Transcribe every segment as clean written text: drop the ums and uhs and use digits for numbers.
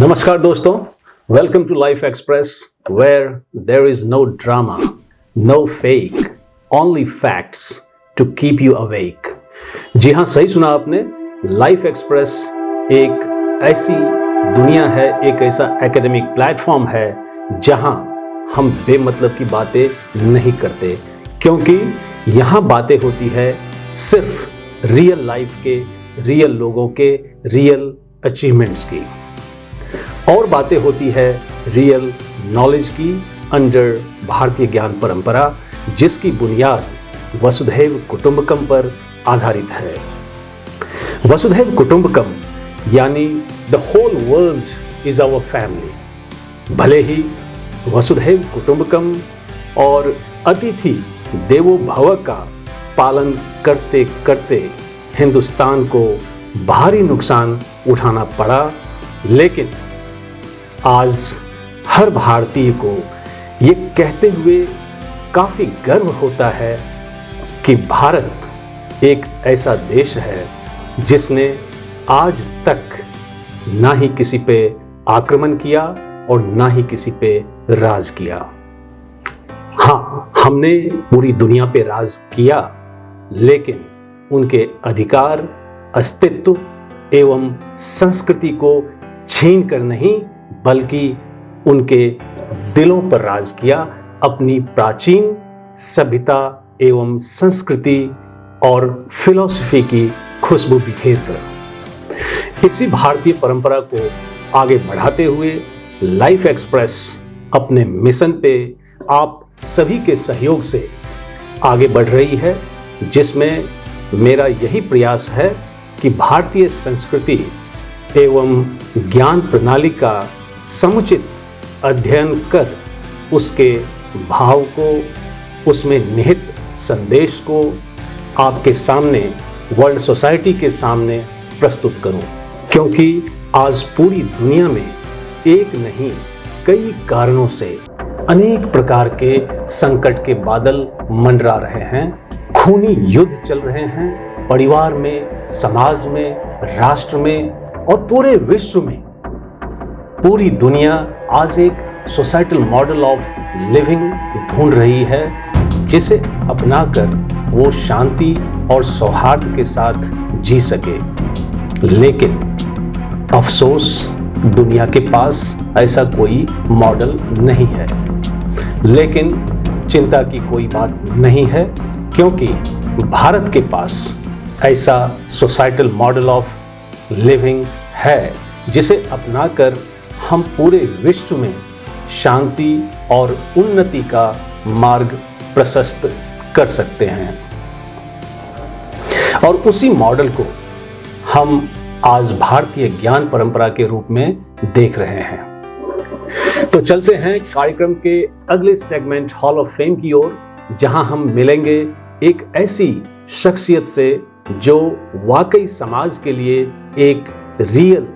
नमस्कार दोस्तों, welcome to Life Express where there is no drama, no fake, only facts to keep you awake. जी हाँ, सही सुना आपने। लाइफ एक्सप्रेस एक ऐसी दुनिया है, एक ऐसा एकेडमिक प्लेटफॉर्म है जहां हम बेमतलब की बातें नहीं करते, क्योंकि यहाँ बातें होती है सिर्फ रियल लाइफ के, रियल लोगों के, रियल अचीवमेंट्स की, और बातें होती है रियल नॉलेज की अंडर भारतीय ज्ञान परंपरा, जिसकी बुनियाद वसुधैव कुटुंबकम पर आधारित है। वसुधैव कुटुंबकम यानी the whole world is our family. भले ही वसुधैव कुटुंबकम और अतिथि देवो भव का पालन करते करते हिंदुस्तान को भारी नुकसान उठाना पड़ा, लेकिन आज हर भारतीय को ये कहते हुए काफी गर्व होता है कि भारत एक ऐसा देश है जिसने आज तक ना ही किसी पे आक्रमण किया और ना ही किसी पे राज किया। हाँ, हमने पूरी दुनिया पे राज किया, लेकिन उनके अधिकार, अस्तित्व एवं संस्कृति को छीन कर नहीं, बल्कि उनके दिलों पर राज किया, अपनी प्राचीन सभ्यता एवं संस्कृति और फिलॉसफी की खुशबू बिखेर कर। इसी भारतीय परंपरा को आगे बढ़ाते हुए लाइफ एक्सप्रेस अपने मिशन पे आप सभी के सहयोग से आगे बढ़ रही है, जिसमें मेरा यही प्रयास है कि भारतीय संस्कृति एवं ज्ञान प्रणाली का समुचित अध्ययन कर उसके भाव को, उसमें निहित संदेश को आपके सामने, वर्ल्ड सोसाइटी के सामने प्रस्तुत करूं, क्योंकि आज पूरी दुनिया में एक नहीं कई कारणों से अनेक प्रकार के संकट के बादल मंडरा रहे हैं। खूनी युद्ध चल रहे हैं परिवार में, समाज में, राष्ट्र में और पूरे विश्व में। पूरी दुनिया आज एक सोसाइटल मॉडल ऑफ लिविंग ढूंढ रही है, जिसे अपनाकर वो शांति और सौहार्द के साथ जी सके। लेकिन अफसोस, दुनिया के पास ऐसा कोई मॉडल नहीं है। लेकिन चिंता की कोई बात नहीं है, क्योंकि भारत के पास ऐसा सोसाइटल मॉडल ऑफ लिविंग है जिसे अपनाकर हम पूरे विश्व में शांति और उन्नति का मार्ग प्रशस्त कर सकते हैं। और उसी मॉडल को हम आज भारतीय ज्ञान परंपरा के रूप में देख रहे हैं। तो चलते हैं कार्यक्रम के अगले सेगमेंट हॉल ऑफ फेम की ओर, जहां हम मिलेंगे एक ऐसी शख्सियत से जो वाकई समाज के लिए एक रियल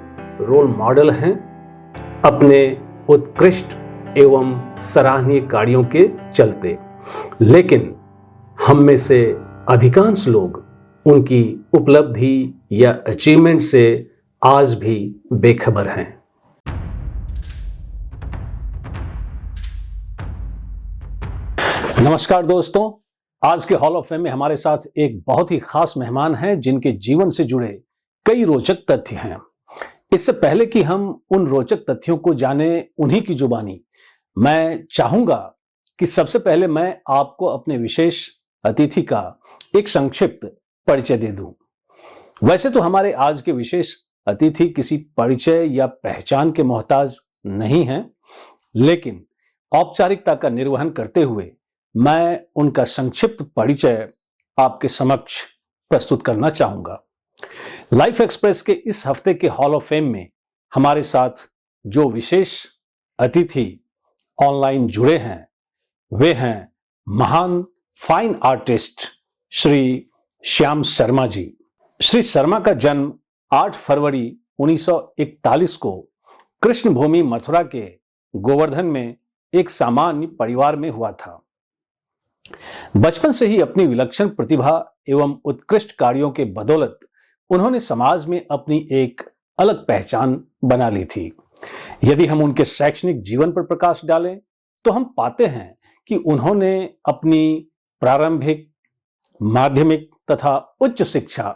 रोल मॉडल हैं, अपने उत्कृष्ट एवं सराहनीय कार्यों के चलते। लेकिन हम में से अधिकांश लोग उनकी उपलब्धि या अचीवमेंट से आज भी बेखबर हैं। नमस्कार दोस्तों, आज के हॉल ऑफ फेम में हमारे साथ एक बहुत ही खास मेहमान हैं, जिनके जीवन से जुड़े कई रोचक तथ्य हैं। इससे पहले कि हम उन रोचक तथ्यों को जाने उन्हीं की जुबानी, मैं चाहूंगा कि सबसे पहले मैं आपको अपने विशेष अतिथि का एक संक्षिप्त परिचय दे दूं। वैसे तो हमारे आज के विशेष अतिथि किसी परिचय या पहचान के मोहताज नहीं हैं, लेकिन औपचारिकता का निर्वहन करते हुए मैं उनका संक्षिप्त परिचय आपके समक्ष प्रस्तुत करना चाहूंगा। लाइफ एक्सप्रेस के इस हफ्ते के हॉल ऑफ फेम में हमारे साथ जो विशेष अतिथि ऑनलाइन जुड़े हैं, वे हैं महान फाइन आर्टिस्ट श्री श्याम शर्मा जी। श्री शर्मा का जन्म 8 फरवरी 1941 को कृष्ण भूमि मथुरा के गोवर्धन में एक सामान्य परिवार में हुआ था। बचपन से ही अपनी विलक्षण प्रतिभा एवं उत्कृष्ट कार्यों के बदौलत उन्होंने समाज में अपनी एक अलग पहचान बना ली थी। यदि हम उनके शैक्षणिक जीवन पर प्रकाश डालें तो हम पाते हैं कि उन्होंने अपनी प्रारंभिक, माध्यमिक तथा उच्च शिक्षा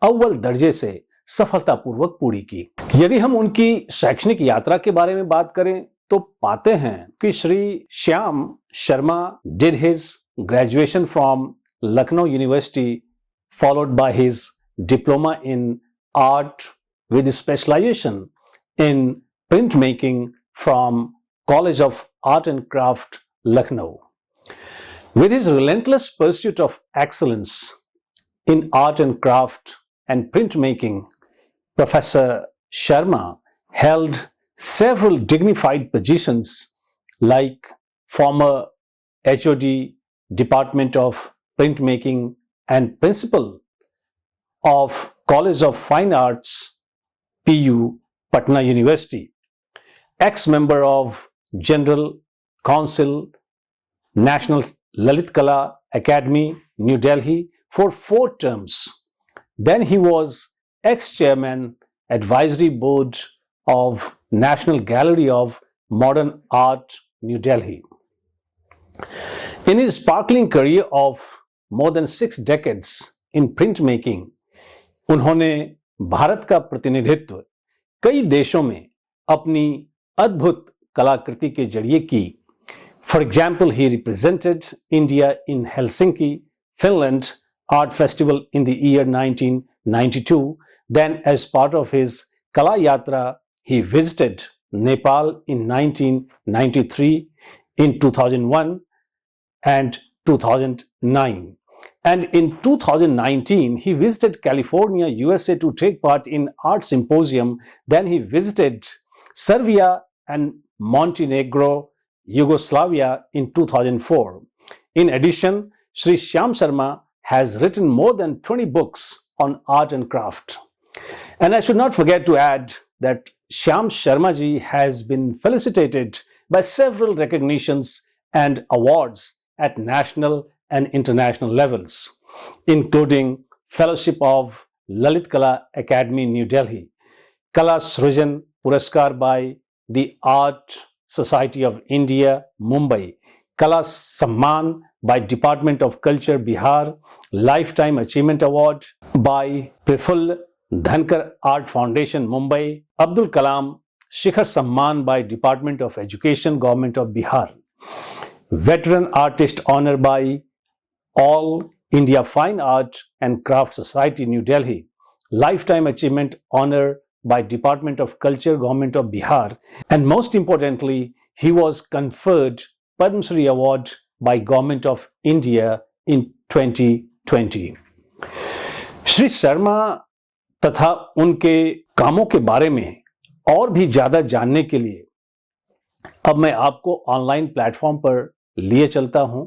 अव्वल दर्जे से सफलतापूर्वक पूरी की। यदि हम उनकी शैक्षणिक यात्रा के बारे में बात करें तो पाते हैं कि Shri Shyam Sharma did his graduation from Lucknow university followed by his diploma in art with specialization in printmaking from College of Art and Craft, Lucknow. With his relentless pursuit of excellence in art and craft and printmaking, Professor Sharma held several dignified positions like former HOD, Department of Printmaking and principal of College of Fine Arts, PU, Patna University, ex-member of General Council, National Lalit Kala Academy, New Delhi for 4 terms. Then he was ex-chairman, Advisory Board of National Gallery of Modern Art, New Delhi. In his sparkling career of more than 6 decades in printmaking, उन्होंने भारत का प्रतिनिधित्व कई देशों में अपनी अद्भुत कलाकृति के जरिए की। For example, he represented India in Helsinki, Finland Art Festival in the year 1992. Then, as part of his Kala Yatra, he visited Nepal in 1993, in 2001 and 2009. And in 2019, he visited California, USA to take part in Art Symposium. Then he visited Serbia and Montenegro, Yugoslavia in 2004. In addition, Sri Shyam Sharma has written more than 20 books on art and craft. And I should not forget to add that Shyam Sharma ji has been felicitated by several recognitions and awards at national and international levels, including Fellowship of Lalit Kala Academy, New Delhi, Kala Srijan Puraskar by the Art Society of India, Mumbai, Kala Samman by Department of Culture, Bihar, Lifetime Achievement Award by Praful Dhankar Art Foundation, Mumbai, Abdul Kalam Shikhar Samman by Department of Education, Government of Bihar, Veteran Artist Honor by All India Fine Art and Craft Society, New Delhi, Lifetime Achievement Honor by Department of Culture, Government of Bihar, and most importantly, he was conferred Padma Shri Award by Government of India in 2020. Shri Sharma तथा उनके कामों के बारे में और भी ज्यादा जानने के लिए अब मैं आपको ऑनलाइन प्लेटफॉर्म पर लिए चलता हूं,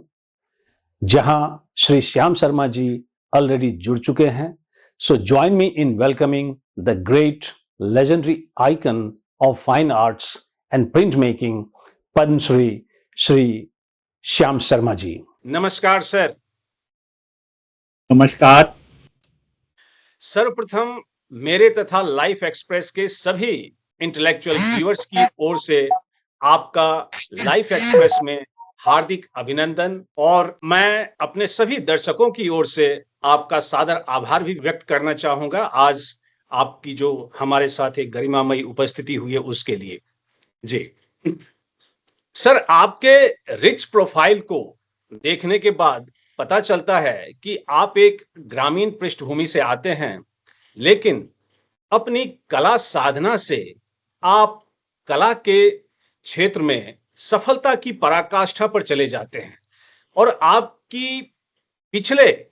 जहां श्री श्याम शर्मा जी ऑलरेडी जुड़ चुके हैं. सो join me in welcoming the great legendary icon of fine arts and printmaking, Padma Shri Shri Shyam Sharma ji. नमस्कार सर. नमस्कार. सर्वप्रथम मेरे तथा लाइफ एक्सप्रेस के सभी इंटेलेक्चुअल व्यूअर्स की ओर से आपका लाइफ एक्सप्रेस में हार्दिक अभिनंदन, और मैं अपने सभी दर्शकों की ओर से आपका सादर आभार भी व्यक्त करना चाहूंगा आज आपकी जो हमारे साथ एक गरिमामयी उपस्थिति हुई है उसके लिए. जी सर, आपके रिच प्रोफाइल को देखने के बाद पता चलता है कि आप एक ग्रामीण पृष्ठभूमि से आते हैं, लेकिन अपनी कला साधना से आप कला के क्षेत्र में सफलता की पराकाष्ठा पर चले जाते हैं, और आपकी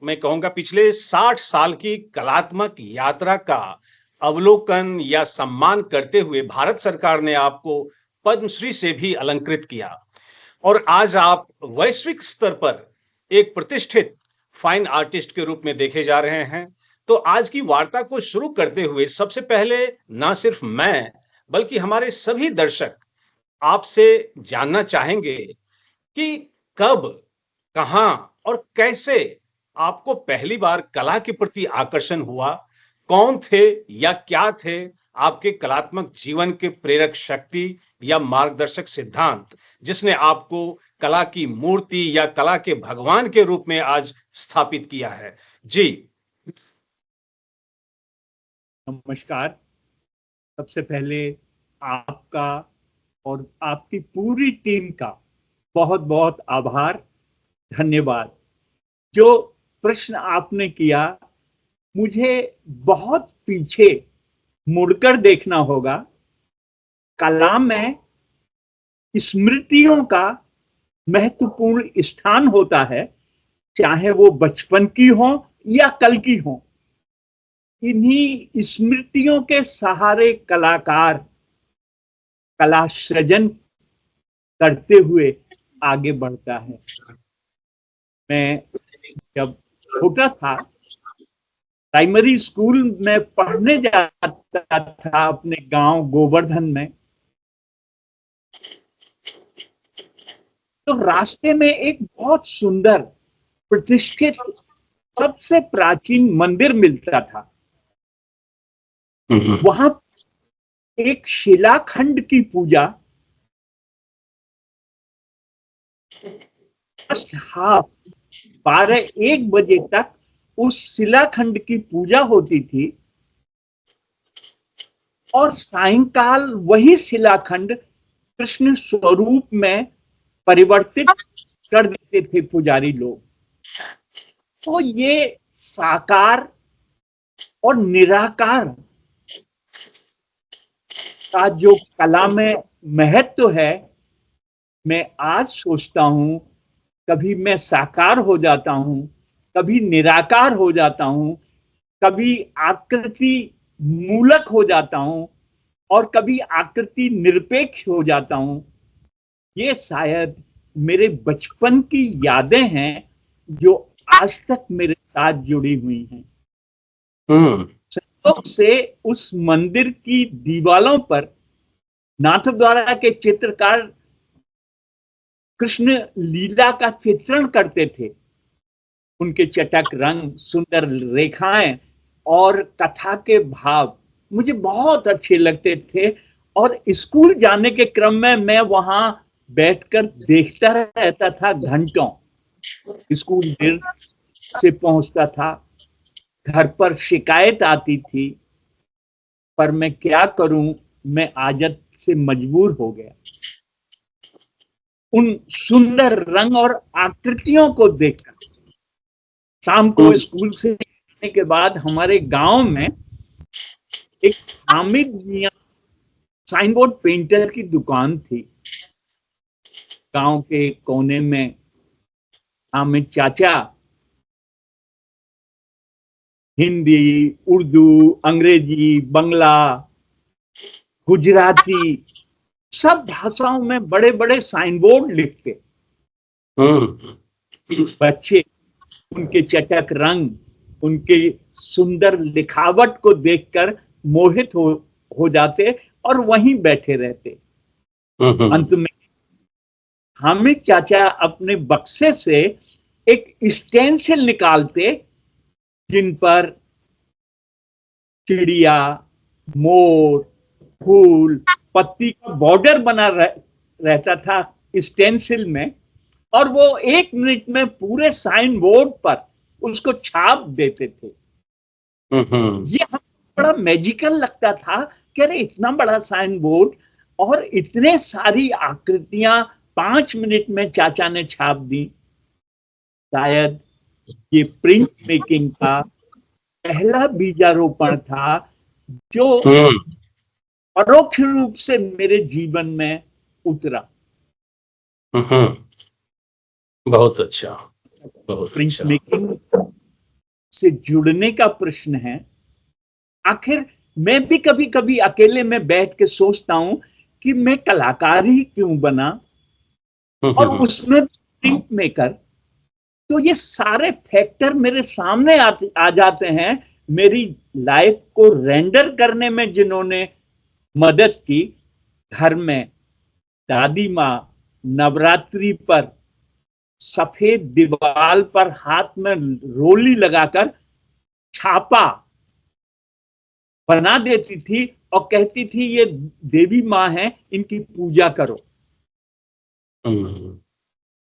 मैं कहूंगा पिछले 60 साल की कलात्मक यात्रा का अवलोकन या सम्मान करते हुए भारत सरकार ने आपको पद्मश्री से भी अलंकृत किया, और आज आप वैश्विक स्तर पर एक प्रतिष्ठित फाइन आर्टिस्ट के रूप में देखे जा रहे हैं. तो आज की वार्ता को शुरू करते हुए सबसे पहले ना सिर्फ मैं बल्कि हमारे सभी दर्शक आपसे जानना चाहेंगे कि कब, कहां और कैसे आपको पहली बार कला के प्रति आकर्षण हुआ, कौन थे या क्या थे आपके कलात्मक जीवन के प्रेरक शक्ति या मार्गदर्शक सिद्धांत जिसने आपको कला की मूर्ति या कला के भगवान के रूप में आज स्थापित किया है? जी। नमस्कार। सबसे पहले आपका और आपकी पूरी टीम का बहुत बहुत आभार, धन्यवाद। जो प्रश्न आपने किया, मुझे बहुत पीछे मुड़कर देखना होगा। कला में स्मृतियों का महत्वपूर्ण स्थान होता है, चाहे वो बचपन की हो या कल की हो। इन्हीं स्मृतियों के सहारे कलाकार कला सृजन करते हुए आगे बढ़ता है। मैं जब छोटा था, प्राइमरी स्कूल में पढ़ने जाता था अपने गांव गोवर्धन में, तो रास्ते में एक बहुत सुंदर प्रतिष्ठित सबसे प्राचीन मंदिर मिलता था। वहां एक शिलाखंड की पूजा फर्स्ट हाफ 12-1 बजे तक उस शिलाखंड की पूजा होती थी और सायंकाल वही शिलाखंड कृष्ण स्वरूप में परिवर्तित कर देते थे पुजारी लोग। तो ये साकार और निराकार का जो कला में महत्व है, मैं आज सोचता हूं, कभी मैं साकार हो जाता हूं, कभी निराकार हो जाता हूं, कभी आकृति मूलक हो जाता हूं और कभी आकृति निरपेक्ष हो जाता हूं। ये शायद मेरे बचपन की यादें हैं जो आज तक मेरे साथ जुड़ी हुई हैं। संयोग से उस मंदिर की दीवारों पर नाथद्वारा के चित्रकार कृष्ण लीला का चित्रण करते थे। उनके चटक रंग, सुंदर रेखाएं और कथा के भाव मुझे बहुत अच्छे लगते थे और स्कूल जाने के क्रम में मैं वहां बैठकर देखता रहता था घंटों। स्कूल देर से पहुंचता था, घर पर शिकायत आती थी, पर मैं क्या करूं, मैं आदत से मजबूर हो गया। उन सुंदर रंग और आकृतियों को देखकर शाम को स्कूल से आने के बाद हमारे गांव में एक हामिद मियां साइन बोर्ड पेंटर की दुकान थी। गांव के कोने में हामिद चाचा हिंदी, उर्दू, अंग्रेजी, बंगला, गुजराती सब भाषाओं में बड़े बड़े साइन बोर्ड लिखते। बच्चे उनके चटक रंग, उनके सुंदर लिखावट को देखकर मोहित हो जाते और वहीं बैठे रहते। अंत में हामिद चाचा अपने बक्से से एक स्टेंसिल निकालते जिन पर चिड़िया, मोर, फूल, पत्ती का बॉर्डर बना रहता था स्टेंसिल में, और वो 1 मिनट में पूरे साइन बोर्ड पर उसको छाप देते थे। ये हमें बड़ा मैजिकल लगता था कि अरे इतना बड़ा साइन बोर्ड और इतने सारी आकृतियां 5 मिनट में चाचा ने छाप दी। शायद ये प्रिंट मेकिंग का पहला बीजारोपण था जो परोक्ष रूप से मेरे जीवन में उतरा। बहुत अच्छा, बहुत प्रिंट अच्छा। मेकिंग से जुड़ने का प्रश्न है। आखिर मैं भी कभी कभी अकेले में बैठ के सोचता हूं कि मैं कलाकार ही क्यों बना, और उसमें प्रिंट मेकर। तो ये सारे फैक्टर मेरे सामने आ जाते हैं। मेरी लाइफ को रेंडर करने में जिन्होंने मदद की, घर में दादी माँ नवरात्रि पर सफेद दीवार पर हाथ में रोली लगाकर छापा बना देती थी और कहती थी ये देवी माँ है, इनकी पूजा करो।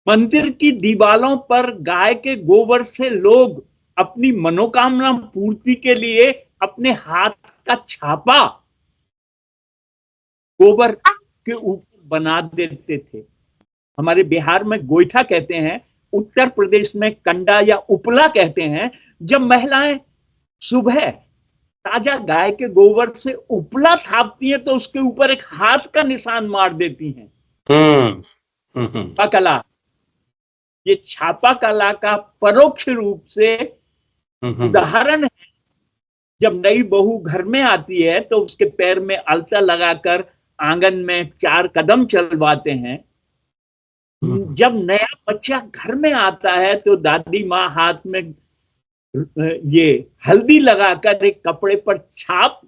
मंदिर की दीवारों पर गाय के गोबर से लोग अपनी मनोकामना पूर्ति के लिए अपने हाथ का छापा गोबर के ऊपर बना देते थे। हमारे बिहार में गोईठा कहते हैं, उत्तर प्रदेश में कंडा या उपला कहते हैं। जब महिलाएं सुबह ताजा गाय के गोबर से उपला थापती हैं तो उसके ऊपर एक हाथ का निशान मार देती हैं। छापा कला, ये छापा कला का परोक्ष रूप से उदाहरण है। जब नई बहू घर में आती है तो उसके पैर में अलता लगाकर आंगन में 4 कदम चलवाते हैं। जब नया बच्चा घर में आता है तो दादी माँ हाथ में ये हल्दी लगाकर एक कपड़े पर छाप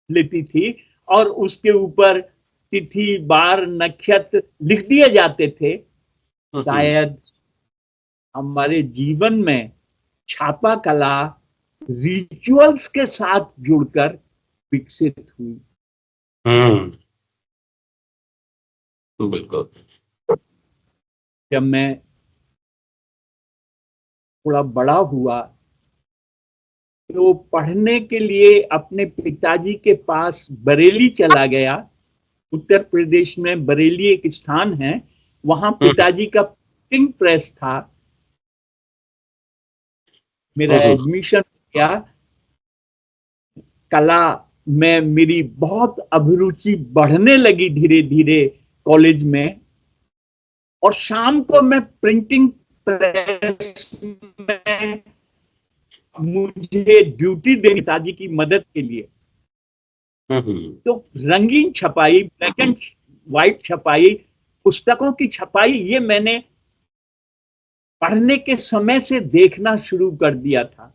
लेती थी और उसके ऊपर तिथि बार नक्षत्र लिख दिए जाते थे। शायद हमारे जीवन में छापा कला रिचुअल्स के साथ जुड़कर विकसित हुई। बिल्कुल। जब मैं थोड़ा बड़ा हुआ तो पढ़ने के लिए अपने पिताजी के पास बरेली चला गया। उत्तर प्रदेश में बरेली एक स्थान है, वहां पिताजी का प्रिंटिंग प्रेस था। मेरा एडमिशन हो गया। कला में मेरी बहुत अभिरुचि बढ़ने लगी धीरे धीरे कॉलेज में। और शाम को मैं प्रिंटिंग प्रेस में मुझे ड्यूटी देनी पिताजी की मदद के लिए। तो रंगीन छपाई, ब्लैक एंड व्हाइट छपाई, पुस्तकों की छपाई, ये मैंने पढ़ने के समय से देखना शुरू कर दिया था।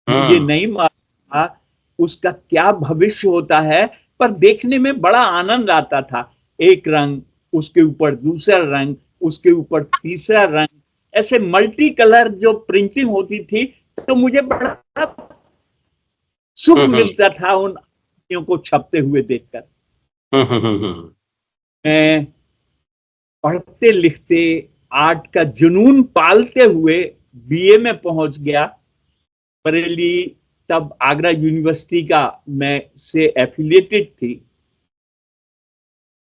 मुझे नहीं मालूम था उसका क्या भविष्य होता है, पर देखने में बड़ा आनंद आता था। एक रंग, उसके ऊपर दूसरा रंग, उसके ऊपर तीसरा रंग, ऐसे मल्टी कलर जो प्रिंटिंग होती थी, तो मुझे बड़ा सुख मिलता था उन को छपते हुए देखकर। मैं पढ़ते लिखते आर्ट का जुनून पालते हुए बीए में पहुंच गया। बरेली तब आगरा यूनिवर्सिटी का मैं से एफिलिएटेड थी।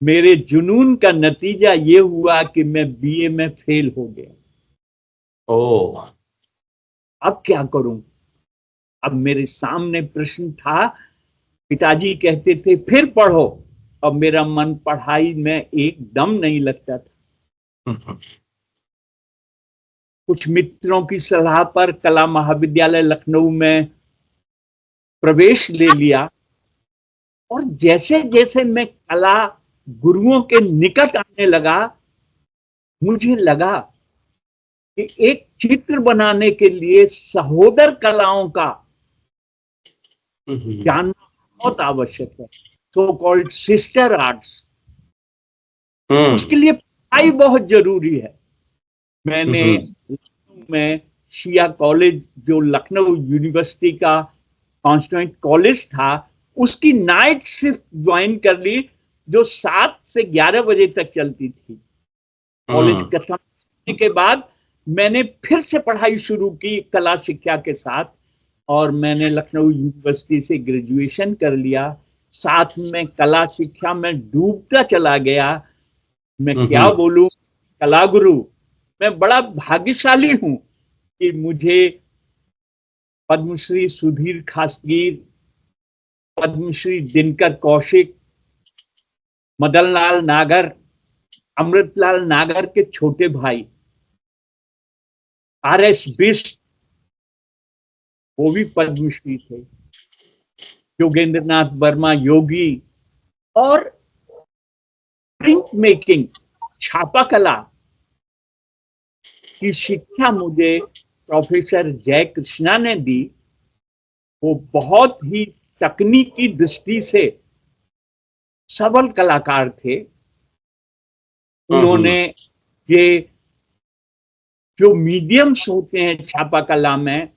मेरे जुनून का नतीजा ये हुआ कि मैं बीए में फेल हो गया। ओह, अब क्या करूं? अब मेरे सामने प्रश्न था। पिताजी कहते थे फिर पढ़ो, अब मेरा मन पढ़ाई में एकदम नहीं लगता था। कुछ मित्रों की सलाह पर कला महाविद्यालय लखनऊ में प्रवेश ले लिया। और जैसे जैसे मैं कला गुरुओं के निकट आने लगा, मुझे लगा कि एक चित्र बनाने के लिए सहोदर कलाओं का जानना बहुत आवश्यक है, सो कॉल्ड सिस्टर आर्ट्स। उसके लिए पढ़ाई बहुत जरूरी है। मैंने लखनऊ में शिया कॉलेज, जो लखनऊ यूनिवर्सिटी का कॉन्स्टिट्यूएंट कॉलेज था, उसकी नाइट शिफ्ट ज्वाइन कर ली, जो 7 से 11 बजे तक चलती थी। कॉलेज खत्म होने के बाद मैंने फिर से पढ़ाई शुरू की कला शिक्षा के साथ, और मैंने लखनऊ यूनिवर्सिटी से ग्रेजुएशन कर लिया। साथ में कला शिक्षा में डूबता चला गया। मैं क्या बोलूं, कला गुरु, मैं बड़ा भाग्यशाली हूं कि मुझे पद्मश्री सुधीर खासगीर, पद्मश्री दिनकर कौशिक, मदनलाल नागर, अमृतलाल नागर के छोटे भाई आर.एस. बिष्ट, वो भी पद्मश्री थे, योगेंद्रनाथ वर्मा योगी, और प्रिंट मेकिंग, छापा कला की शिक्षा मुझे प्रोफेसर जय कृष्णा ने दी। वो बहुत ही तकनीकी दृष्टि से सबल कलाकार थे। उन्होंने ये जो मीडियम्स होते हैं छापा कला में,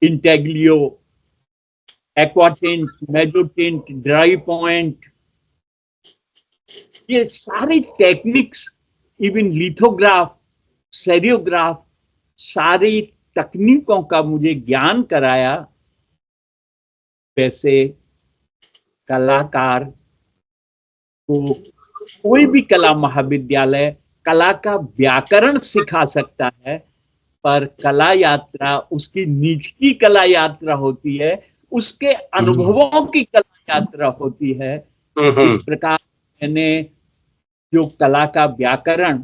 इंटेग्लियो, एक्वाटिंट, मेजोटिंट, ड्राई पॉइंट, ये सारी टेक्निक्स, इवन लिथोग्राफ, सेरियोग्राफ, सारी तकनीकों का मुझे ज्ञान कराया। वैसे कलाकार को कोई भी कला महाविद्यालय कला का व्याकरण सिखा सकता है, पर कला यात्रा उसकी निज की कला यात्रा होती है, उसके अनुभवों की कला यात्रा होती है। इस प्रकार मैंने जो कला का व्याकरण,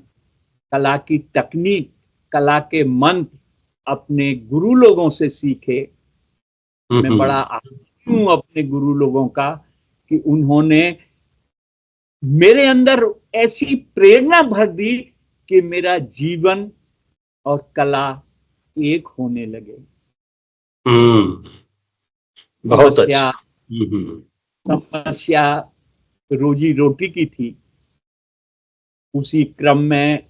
कला की तकनीक, कला के मंत्र अपने गुरु लोगों से सीखे। मैं बड़ा आभारी हूं अपने गुरु लोगों का कि उन्होंने मेरे अंदर ऐसी प्रेरणा भर दी कि मेरा जीवन और कला एक होने लगे। बहुत अच्छा। समस्या रोजी रोटी की थी। उसी क्रम में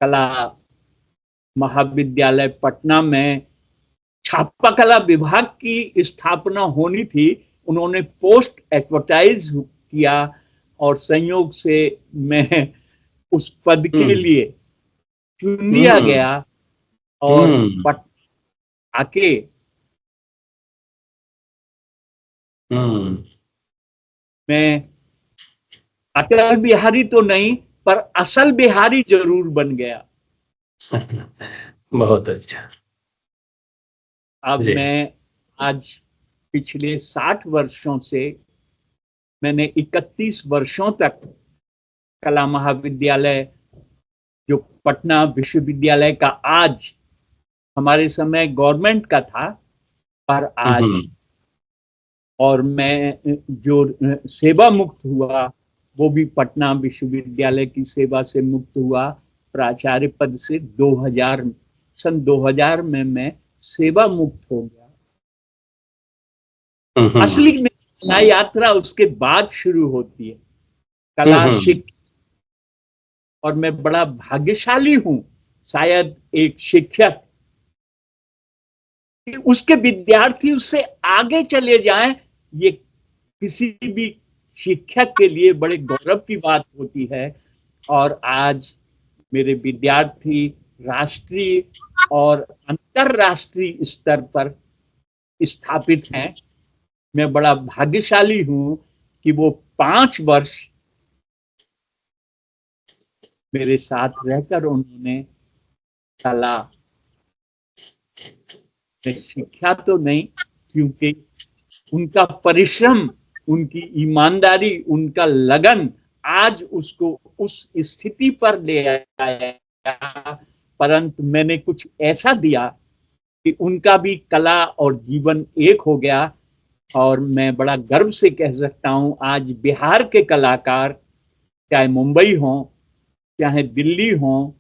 कला महाविद्यालय पटना में छापा कला विभाग की स्थापना होनी थी। उन्होंने पोस्ट एडवर्टाइज किया और संयोग से मैं उस पद के लिए चुन लिया गया और पटना आके मैं अटल बिहारी तो नहीं, पर असल बिहारी जरूर बन गया। बहुत अच्छा। अब मैं आज पिछले 60 वर्षों से, मैंने 31 वर्षों तक कला महाविद्यालय जो पटना विश्वविद्यालय का आज, हमारे समय गवर्नमेंट का था, पर आज, और मैं जो सेवा मुक्त हुआ वो भी पटना विश्वविद्यालय की सेवा से मुक्त हुआ। प्राचार्य पद से सन 2000 में मैं सेवा मुक्त हो गया। असली में कला यात्रा उसके बाद शुरू होती है। कला शिक्षा, और मैं बड़ा भाग्यशाली हूं, शायद एक शिक्षक उसके विद्यार्थी उससे आगे चले जाएं, ये किसी भी शिक्षक के लिए बड़े गौरव की बात होती है। और आज मेरे विद्यार्थी राष्ट्रीय और अंतरराष्ट्रीय स्तर पर स्थापित हैं। मैं बड़ा भाग्यशाली हूं कि वो 5 वर्ष मेरे साथ रहकर उन्होंने कला में शिक्षा तो नहीं, क्योंकि उनका परिश्रम, उनकी ईमानदारी, उनका लगन आज उसको उस स्थिति पर ले आया। परंतु मैंने कुछ ऐसा दिया कि उनका भी कला और जीवन एक हो गया। और मैं बड़ा गर्व से कह सकता हूं, आज बिहार के कलाकार, चाहे मुंबई हो, चाहे दिल्ली हो,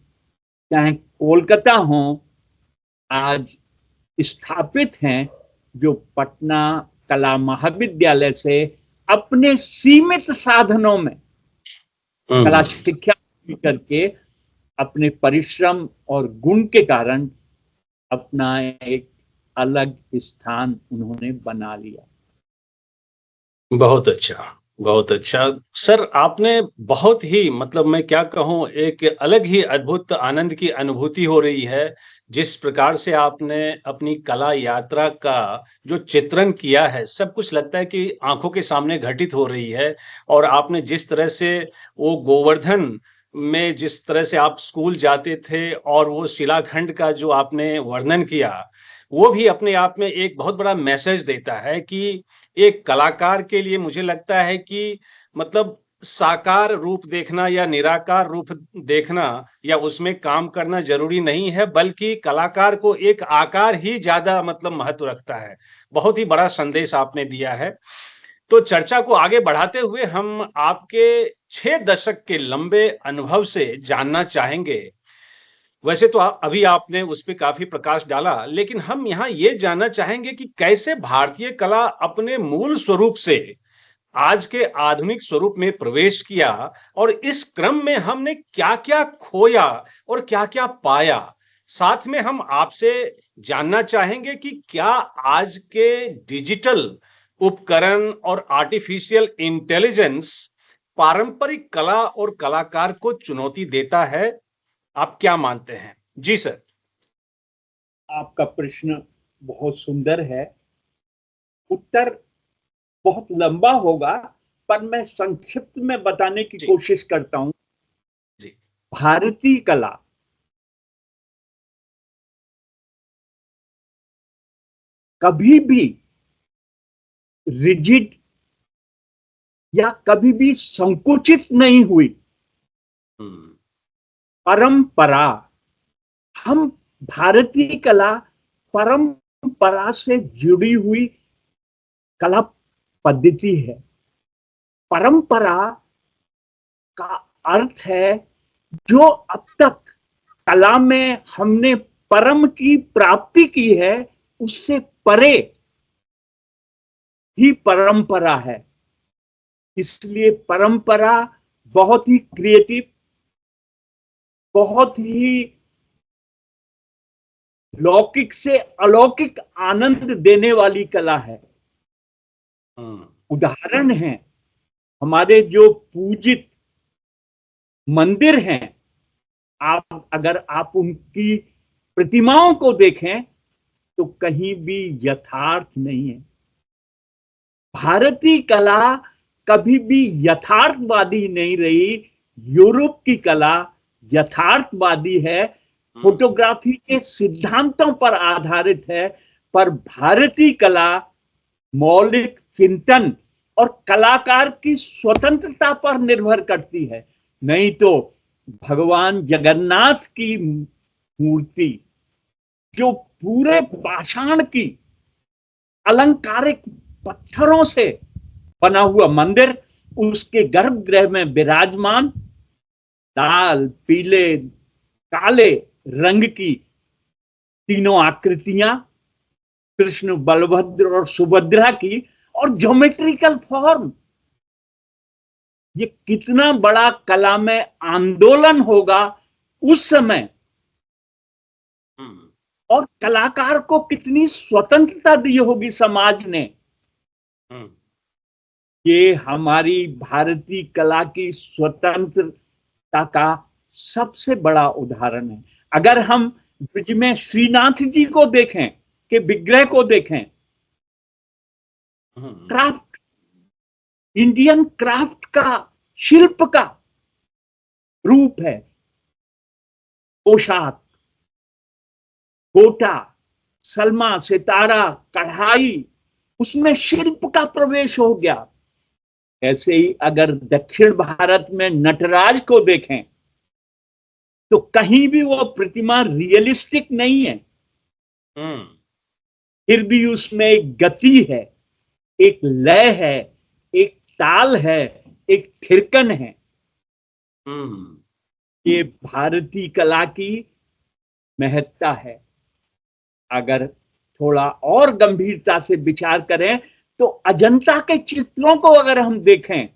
चाहे कोलकाता हो, आज स्थापित हैं, जो पटना कला महाविद्यालय से अपने सीमित साधनों में कला शिक्षा करके अपने परिश्रम और गुण के कारण अपना एक अलग स्थान उन्होंने बना लिया। बहुत अच्छा, बहुत अच्छा सर। आपने बहुत ही, मतलब मैं क्या कहूं, एक अलग ही अद्भुत आनंद की अनुभूति हो रही है जिस प्रकार से आपने अपनी कला यात्रा का जो चित्रण किया है। सब कुछ लगता है कि आंखों के सामने घटित हो रही है। और आपने जिस तरह से वो गोवर्धन में जिस तरह से आप स्कूल जाते थे और वो शिलाखंड का जो आपने वर्णन किया, वो भी अपने आप में एक बहुत बड़ा मैसेज देता है कि एक कलाकार के लिए मुझे लगता है कि मतलब साकार रूप देखना या निराकार रूप देखना या उसमें काम करना जरूरी नहीं है, बल्कि कलाकार को एक आकार ही ज्यादा मतलब महत्व रखता है। बहुत ही बड़ा संदेश आपने दिया है। तो चर्चा को आगे बढ़ाते हुए हम आपके 6 दशक के लंबे अनुभव से जानना चाहेंगे। वैसे तो अभी आपने उस पे काफी प्रकाश डाला, लेकिन हम यहाँ ये जानना चाहेंगे कि कैसे भारतीय कला अपने मूल स्वरूप से आज के आधुनिक स्वरूप में प्रवेश किया, और इस क्रम में हमने क्या-क्या खोया और क्या-क्या पाया। साथ में हम आपसे जानना चाहेंगे कि क्या आज के डिजिटल उपकरण और आर्टिफिशियल इंटेलिजेंस पारंपरिक कला और कलाकार को चुनौती देता है? आप क्या मानते हैं? जी सर। आपका प्रश्न बहुत सुंदर है। उत्तर बहुत लंबा होगा, पर मैं संक्षिप्त में बताने की जी। कोशिश करता हूं। जी। भारतीय कला कभी भी रिजिड या कभी भी संकुचित नहीं हुई। हम्म। परंपरा, हम भारतीय कला परंपरा से जुड़ी हुई कला पद्धति है। परंपरा का अर्थ है जो अब तक कला में हमने परम की प्राप्ति की है, उससे परे ही परंपरा है। इसलिए परंपरा बहुत ही क्रिएटिव, बहुत ही लौकिक से अलौकिक आनंद देने वाली कला है। उदाहरण है, हमारे जो पूजित मंदिर हैं, अगर आप उनकी प्रतिमाओं को देखें तो कहीं भी यथार्थ नहीं है। भारतीय कला कभी भी यथार्थवादी नहीं रही। यूरोप की कला यथार्थवादी है, फोटोग्राफी के सिद्धांतों पर आधारित है, पर भारतीय कला मौलिक चिंतन और कलाकार की स्वतंत्रता पर निर्भर करती है। नहीं तो भगवान जगन्नाथ की मूर्ति, जो पूरे पाषाण की अलंकारिक पत्थरों से बना हुआ मंदिर, उसके गर्भगृह में विराजमान लाल, पीले, काले रंग की तीनों आकृतियां, कृष्ण, बलभद्र और सुभद्रा की, और ज्योमेट्रिकल फॉर्म, ये कितना बड़ा कला में आंदोलन होगा उस समय, और कलाकार को कितनी स्वतंत्रता दी होगी समाज ने। ये हमारी भारतीय कला की स्वतंत्रता का सबसे बड़ा उदाहरण है। अगर हम ब्रिज में श्रीनाथ जी को देखें, के विग्रह को देखें, क्राफ्ट, इंडियन क्राफ्ट का, शिल्प का रूप है। पोशाक, गोटा, सलमा, सितारा, कढ़ाई, उसमें शिल्प का प्रवेश हो गया। ऐसे ही अगर दक्षिण भारत में नटराज को देखें तो कहीं भी वो प्रतिमा रियलिस्टिक नहीं है, फिर भी उसमें एक गति है, एक लय है, एक ताल है, एक थिरकन है। ये भारतीय कला की महत्ता है। अगर थोड़ा और गंभीरता से विचार करें तो अजंता के चित्रों को अगर हम देखें,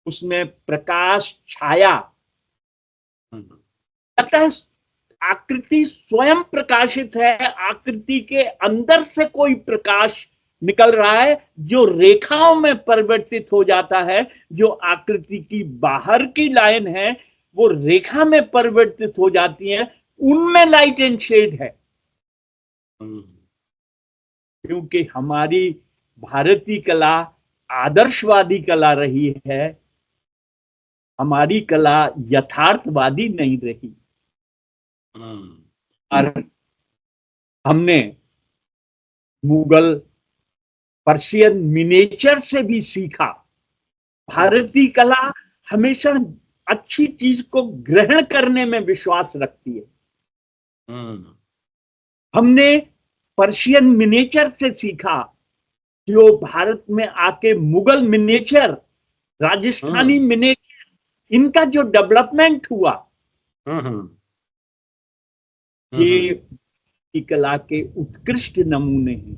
उसमें प्रकाश, छाया, अतः आकृति स्वयं प्रकाशित है। आकृति के अंदर से कोई प्रकाश निकल रहा है जो रेखाओं में परिवर्तित हो जाता है। जो आकृति की बाहर की लाइन है वो रेखा में परिवर्तित हो जाती है, उनमें लाइट एंड शेड है। क्योंकि हमारी भारतीय कला आदर्शवादी कला रही है, हमारी कला यथार्थवादी नहीं रही। और हमने मुगल, पर्शियन मिनिएचर से भी सीखा। भारतीय कला हमेशा अच्छी चीज को ग्रहण करने में विश्वास रखती है। हमने पर्शियन मिनिएचर से सीखा, जो भारत में आके मुगल मिनिएचर, राजस्थानी मिनिएचर, इनका जो डेवलपमेंट हुआ, ये कला के उत्कृष्ट नमूने हैं।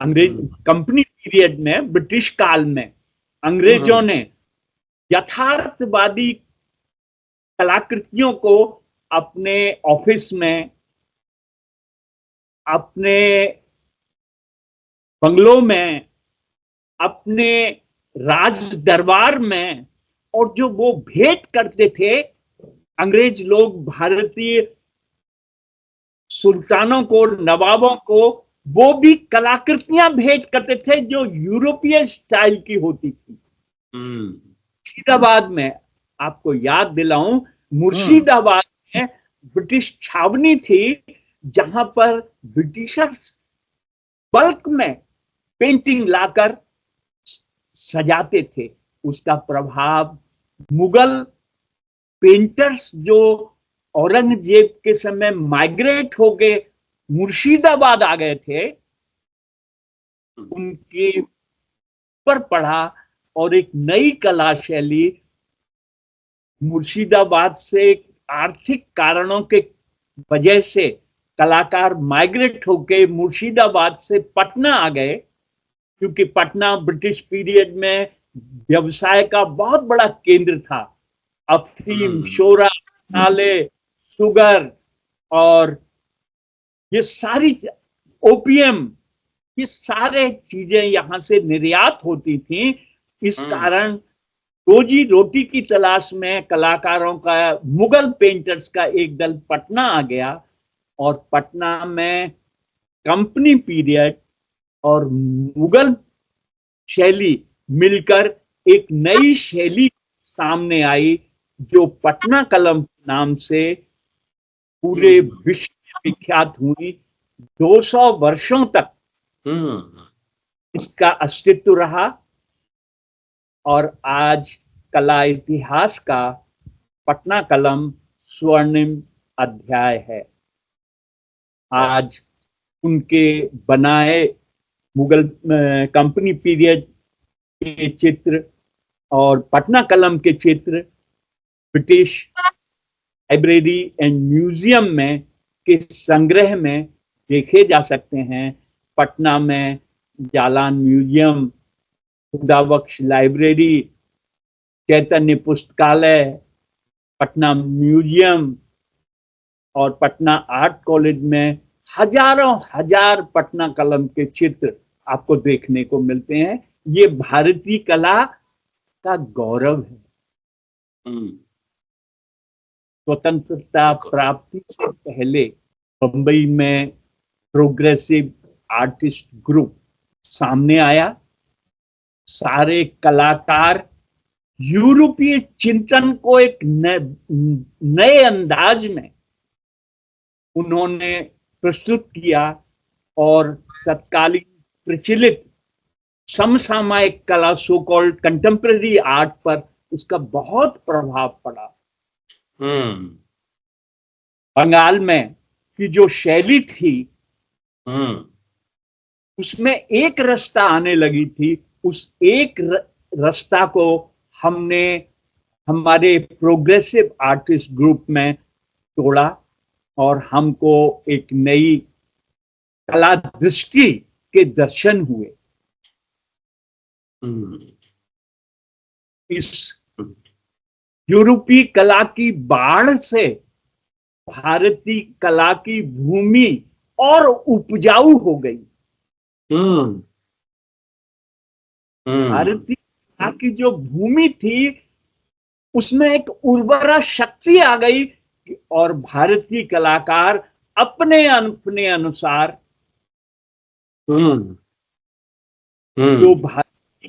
अंग्रेज कंपनी पीरियड में, ब्रिटिश काल में अंग्रेजों ने यथार्थवादी कलाकृतियों को अपने ऑफिस में, अपने बंगलों में, अपने राज दरबार में, और जो वो भेंट करते थे अंग्रेज लोग भारतीय सुल्तानों को, नवाबों को, वो भी कलाकृतियां भेंट करते थे जो यूरोपीय स्टाइल की होती थी। मुर्शिदाबाद में, आपको याद दिलाऊं, मुर्शिदाबाद में ब्रिटिश छावनी थी जहां पर ब्रिटिशर्स बल्क में पेंटिंग लाकर सजाते थे। उसका प्रभाव मुगल पेंटर्स जो औरंगजेब के समय माइग्रेट हो गए, मुर्शिदाबाद आ गए थे, उनके पर पड़ा और एक नई कला शैली मुर्शिदाबाद से आर्थिक कारणों के वजह से कलाकार माइग्रेट होके मुर्शिदाबाद से पटना आ गए, क्योंकि पटना ब्रिटिश पीरियड में व्यवसाय का बहुत बड़ा केंद्र था। अफीम, शोरा, मसाले, शुगर और ये सारी ओपियम, ये सारे चीजें यहां से निर्यात होती थी। इस कारण रोजी रोटी की तलाश में कलाकारों का, मुगल पेंटर्स का एक दल पटना आ गया और पटना में कंपनी पीरियड और मुगल शैली मिलकर एक नई शैली सामने आई जो पटना कलम नाम से पूरे विश्व में विख्यात हुई। 200 वर्षों तक इसका अस्तित्व रहा और आज कला इतिहास का पटना कलम स्वर्णिम अध्याय है। आज उनके बनाए मुगल कंपनी पीरियड के चित्र और पटना कलम के चित्र ब्रिटिश लाइब्रेरी एंड म्यूजियम में के संग्रह में देखे जा सकते हैं। पटना में जालान म्यूजियम, खुदाबख्श लाइब्रेरी, चैतन्य पुस्तकालय, पटना म्यूजियम और पटना आर्ट कॉलेज में हजारों हजार पटना कलम के चित्र आपको देखने को मिलते हैं। ये भारतीय कला का गौरव है। स्वतंत्रता प्राप्ति से पहले बंबई में प्रोग्रेसिव आर्टिस्ट ग्रुप सामने आया। सारे कलाकार यूरोपीय चिंतन को एक नए अंदाज में उन्होंने प्रस्तुत किया और तत्कालीन प्रचलित समसामयिक कला, सो कॉल्ड कंटेम्पररी आर्ट पर उसका बहुत प्रभाव पड़ा। बंगाल में की जो शैली थी उसमें एक रास्ता आने लगी थी। उस एक रास्ता को हमने हमारे प्रोग्रेसिव आर्टिस्ट ग्रुप में तोड़ा और हमको एक नई कला दृष्टि के दर्शन हुए। इस यूरोपीय कला की बाढ़ से भारतीय कला की भूमि और उपजाऊ हो गई। भारतीय कला की जो भूमि थी उसमें एक उर्वरा शक्ति आ गई और भारतीय कलाकार अपने अपने अनुसार जो भारतीय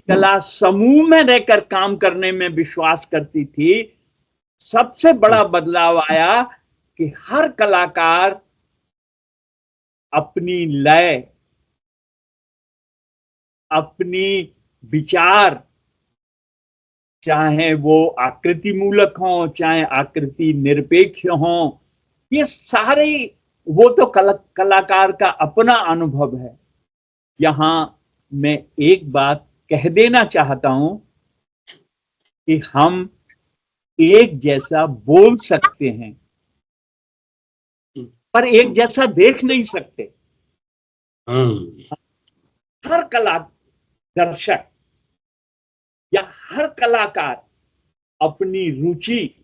कला समूह में रहकर काम करने में विश्वास करती थी, सबसे बड़ा बदलाव आया कि हर कलाकार अपनी लय, अपनी विचार, चाहे वो आकृति मूलक हो चाहे आकृति निरपेक्ष हो, ये सारे, वो तो कलाकार का अपना अनुभव है। यहां मैं एक बात कह देना चाहता हूं कि हम एक जैसा बोल सकते हैं पर एक जैसा देख नहीं सकते। हर कला दर्शक या हर कलाकार अपनी रुचि,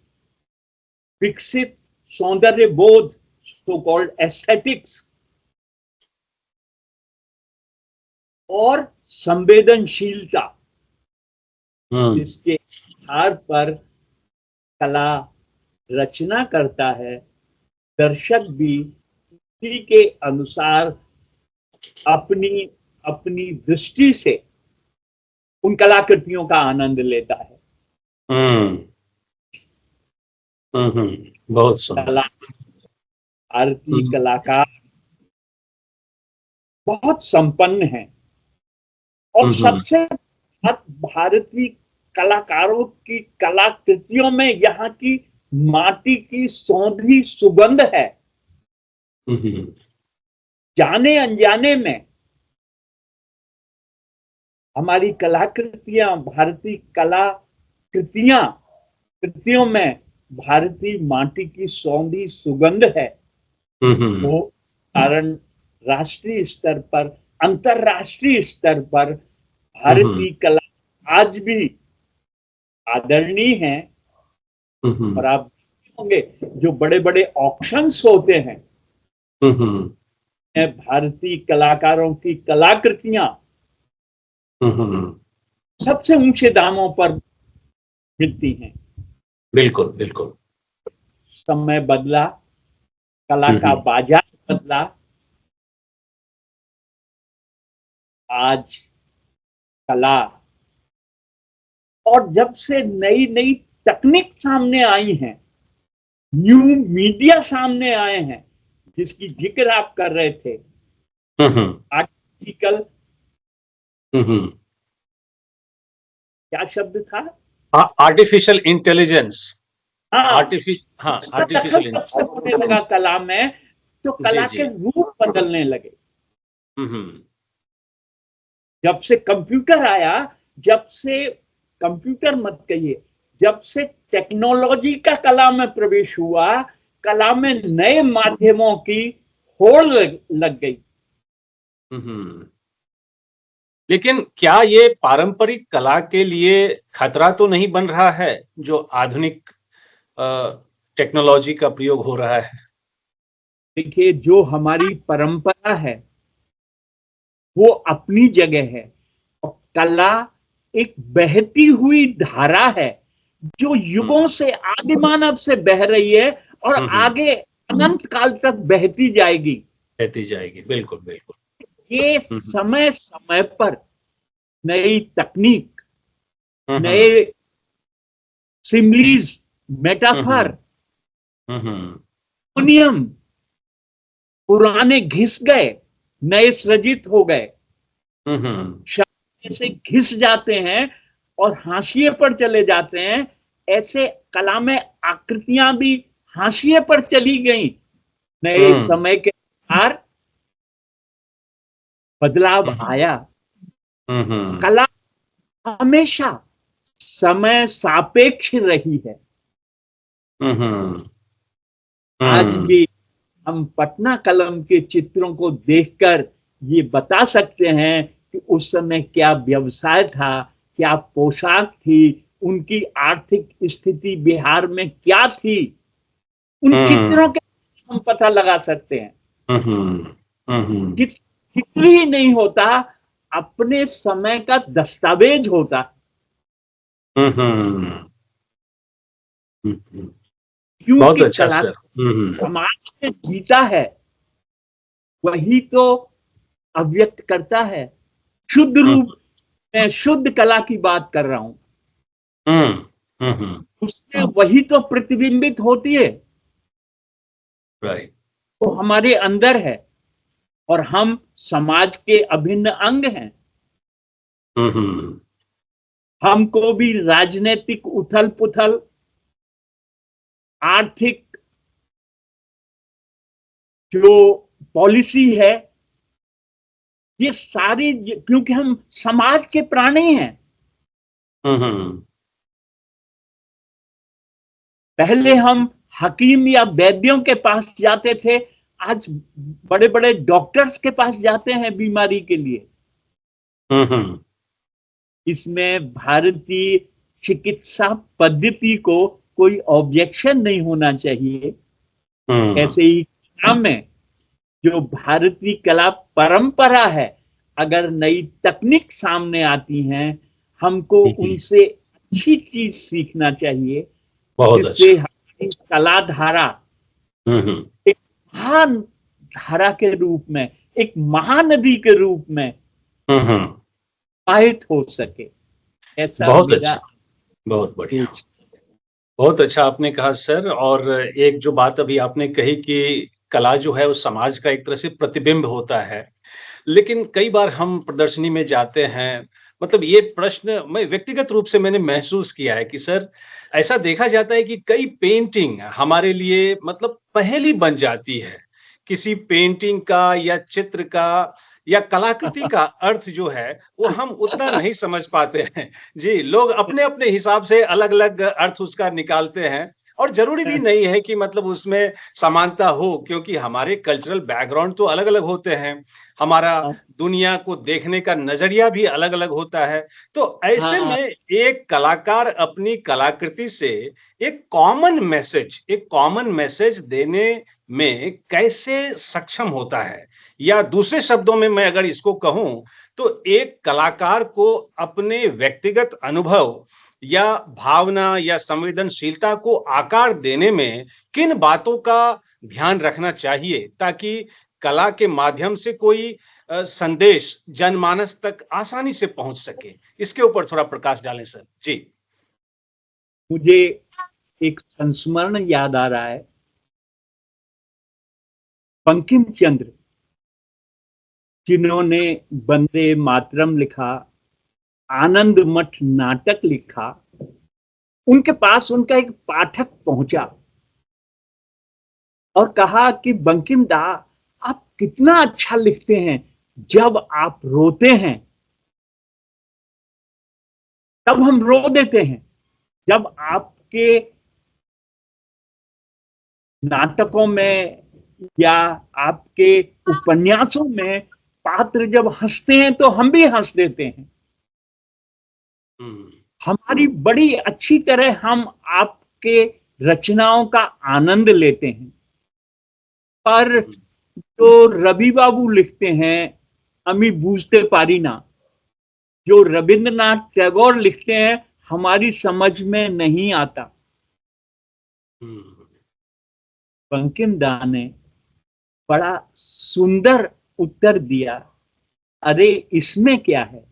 विकसित सौंदर्य बोध, सो कॉल्ड एस्थेटिक्स, और संवेदनशीलता, हम्म जिसके आधार पर कला रचना करता है, दर्शक भी उसी के अनुसार अपनी अपनी दृष्टि से उन कलाकृतियों का आनंद लेता है। हम्म बहुत सुंदर। कला, भारतीय हम्म कलाकार बहुत संपन्न हैं और हम्म सबसे भारतीय कलाकारों की कलाकृतियों में यहाँ की माटी की सौंधी सुगंध है। हम्म जाने अनजाने में हमारी कलाकृतियां, भारतीय कृतियों में भारतीय माटी की सौंधी सुगंध है। हम्म वो कारण राष्ट्रीय स्तर पर, अंतरराष्ट्रीय स्तर पर भारतीय कला आज भी आदरणीय है। और आप होंगे जो बड़े बड़े ऑक्शंस होते हैं, भारतीय कलाकारों की कलाकृतियां सबसे ऊंचे दामों पर मिलती हैं। बिल्कुल बिल्कुल। समय बदला, कला का बाजार बदला, आज कला, और जब से नई नई तकनीक सामने आई हैं, न्यू मीडिया सामने आए हैं, जिसकी जिक्र आप कर रहे थे, आर्टिफिशियल, क्या शब्द था? Artificial intelligence. हाँ, आर्टिफिशियल होने लगा कला में, तो कला जी। के रूप बदलने लगे। हम्म जब से कंप्यूटर आया, जब से कंप्यूटर मत कहिए, जब से टेक्नोलॉजी का कला में प्रवेश हुआ, कला में नए माध्यमों की होड़ लग गई। लेकिन क्या ये पारंपरिक कला के लिए खतरा तो नहीं बन रहा है, जो आधुनिक टेक्नोलॉजी का प्रयोग हो रहा है? देखिए, जो हमारी परंपरा है वो अपनी जगह है, और कला एक बहती हुई धारा है जो युगों से, आदि मानव से बह रही है और आगे अनंत काल तक बहती जाएगी। बिल्कुल बिल्कुल। ये समय समय पर नई तकनीक, नए सिमिलीज, मेटाफर, नियम, पुराने घिस गए, नए सृजित हो गए, शब्द से घिस जाते हैं और हाशिए पर चले जाते हैं। ऐसे कला में आकृतियां भी हाशिए पर चली गई। नए समय के अनुसार बदलाव आया। कला हमेशा समय सापेक्ष रही है। आज भी हम पटना कलम के चित्रों को देखकर ये बता सकते हैं कि उस समय क्या व्यवसाय था, क्या पोशाक थी, उनकी आर्थिक स्थिति बिहार में क्या थी। उन चित्रों के हम पता लगा सकते हैं। चित्र ही नहीं होता, अपने समय का दस्तावेज होता। क्योंकि कला समाज में जीता है, वही तो अव्यक्त करता है। शुद्ध रूप में शुद्ध कला की बात कर रहा हूं, उसमें वही तो प्रतिबिंबित होती है। राइट। वो हमारे अंदर है और हम समाज के अभिन्न अंग हैं। हमको भी राजनीतिक उथल पुथल, आर्थिक जो पॉलिसी है, ये सारी, क्योंकि हम समाज के प्राणी हैं। पहले हम हकीम या वैद्यों के पास जाते थे, आज बड़े बड़े डॉक्टर्स के पास जाते हैं बीमारी के लिए। इसमें भारतीय चिकित्सा पद्धति को कोई ऑब्जेक्शन नहीं होना चाहिए। ऐसे ही कला में जो भारतीय कला परंपरा है, अगर नई तकनीक सामने आती हैं, हमको उनसे अच्छी चीज सीखना चाहिए, बहुत जिससे अच्छा। हमारी कला धारा हम्म। एक महान धारा के रूप में, एक महानदी के रूप में हम्म। प्रवाहित हो सके। ऐसा बहुत मेरा अच्छा, बहुत बढ़िया। सोच। बहुत अच्छा आपने कहा सर। और एक जो बात अभी आपने कही कि कला जो है वो समाज का एक तरह से प्रतिबिंब होता है। लेकिन कई बार हम प्रदर्शनी में जाते हैं, मतलब ये प्रश्न मैं व्यक्तिगत रूप से मैंने महसूस किया है कि सर ऐसा देखा जाता है कि कई पेंटिंग हमारे लिए मतलब पहेली बन जाती है। किसी पेंटिंग का या चित्र का या कलाकृति का अर्थ जो है वो हम उतना नहीं समझ पाते हैं। जी, लोग अपने-अपने हिसाब से अलग-अलग अर्थ उसका निकालते हैं और ज़रूरी भी नहीं है कि मतलब उसमें समानता हो, क्योंकि हमारे कल्चरल बैकग्राउंड तो अलग-अलग होते हैं। हमारा दुनिया को देखने का नज़रिया भी अलग-अलग होता है। तो ऐसे हाँ, में एक कलाकार अपनी कलाकृति से एक कॉमन मैसेज देने में कैसे सक्षम होता है? या दूसरे शब्दों में मैं अगर इसको कहूँ, तो एक कलाकार को अपने व्यक्तिगत अनुभव या भावना या संवेदनशीलता को आकार देने में किन बातों का ध्यान रखना चाहिए ताकि कला के माध्यम से कोई संदेश जनमानस तक आसानी से पहुंच सके? इसके ऊपर थोड़ा प्रकाश डालें सर। जी। मुझे एक संस्मरण याद आ रहा है। बंकिम चंद्र, जिन्होंने वंदे मातरम लिखा, आनंद मठ नाटक लिखा, उनके पास उनका एक पाठक पहुंचा और कहा कि बंकिम दा, आप कितना अच्छा लिखते हैं, जब आप रोते हैं तब हम रो देते हैं, जब आपके नाटकों में या आपके उपन्यासों में पात्र जब हंसते हैं तो हम भी हंस देते हैं। हुँ। हमारी बड़ी अच्छी तरह हम आपके रचनाओं का आनंद लेते हैं। पर हुँ, जो रवि बाबू लिखते हैं, अमी बूझते पारी ना, जो रविंद्रनाथ टैगोर लिखते हैं, हमारी समझ में नहीं आता। हुँ, बंकिम दा ने बड़ा सुंदर उत्तर दिया, अरे इसमें क्या है,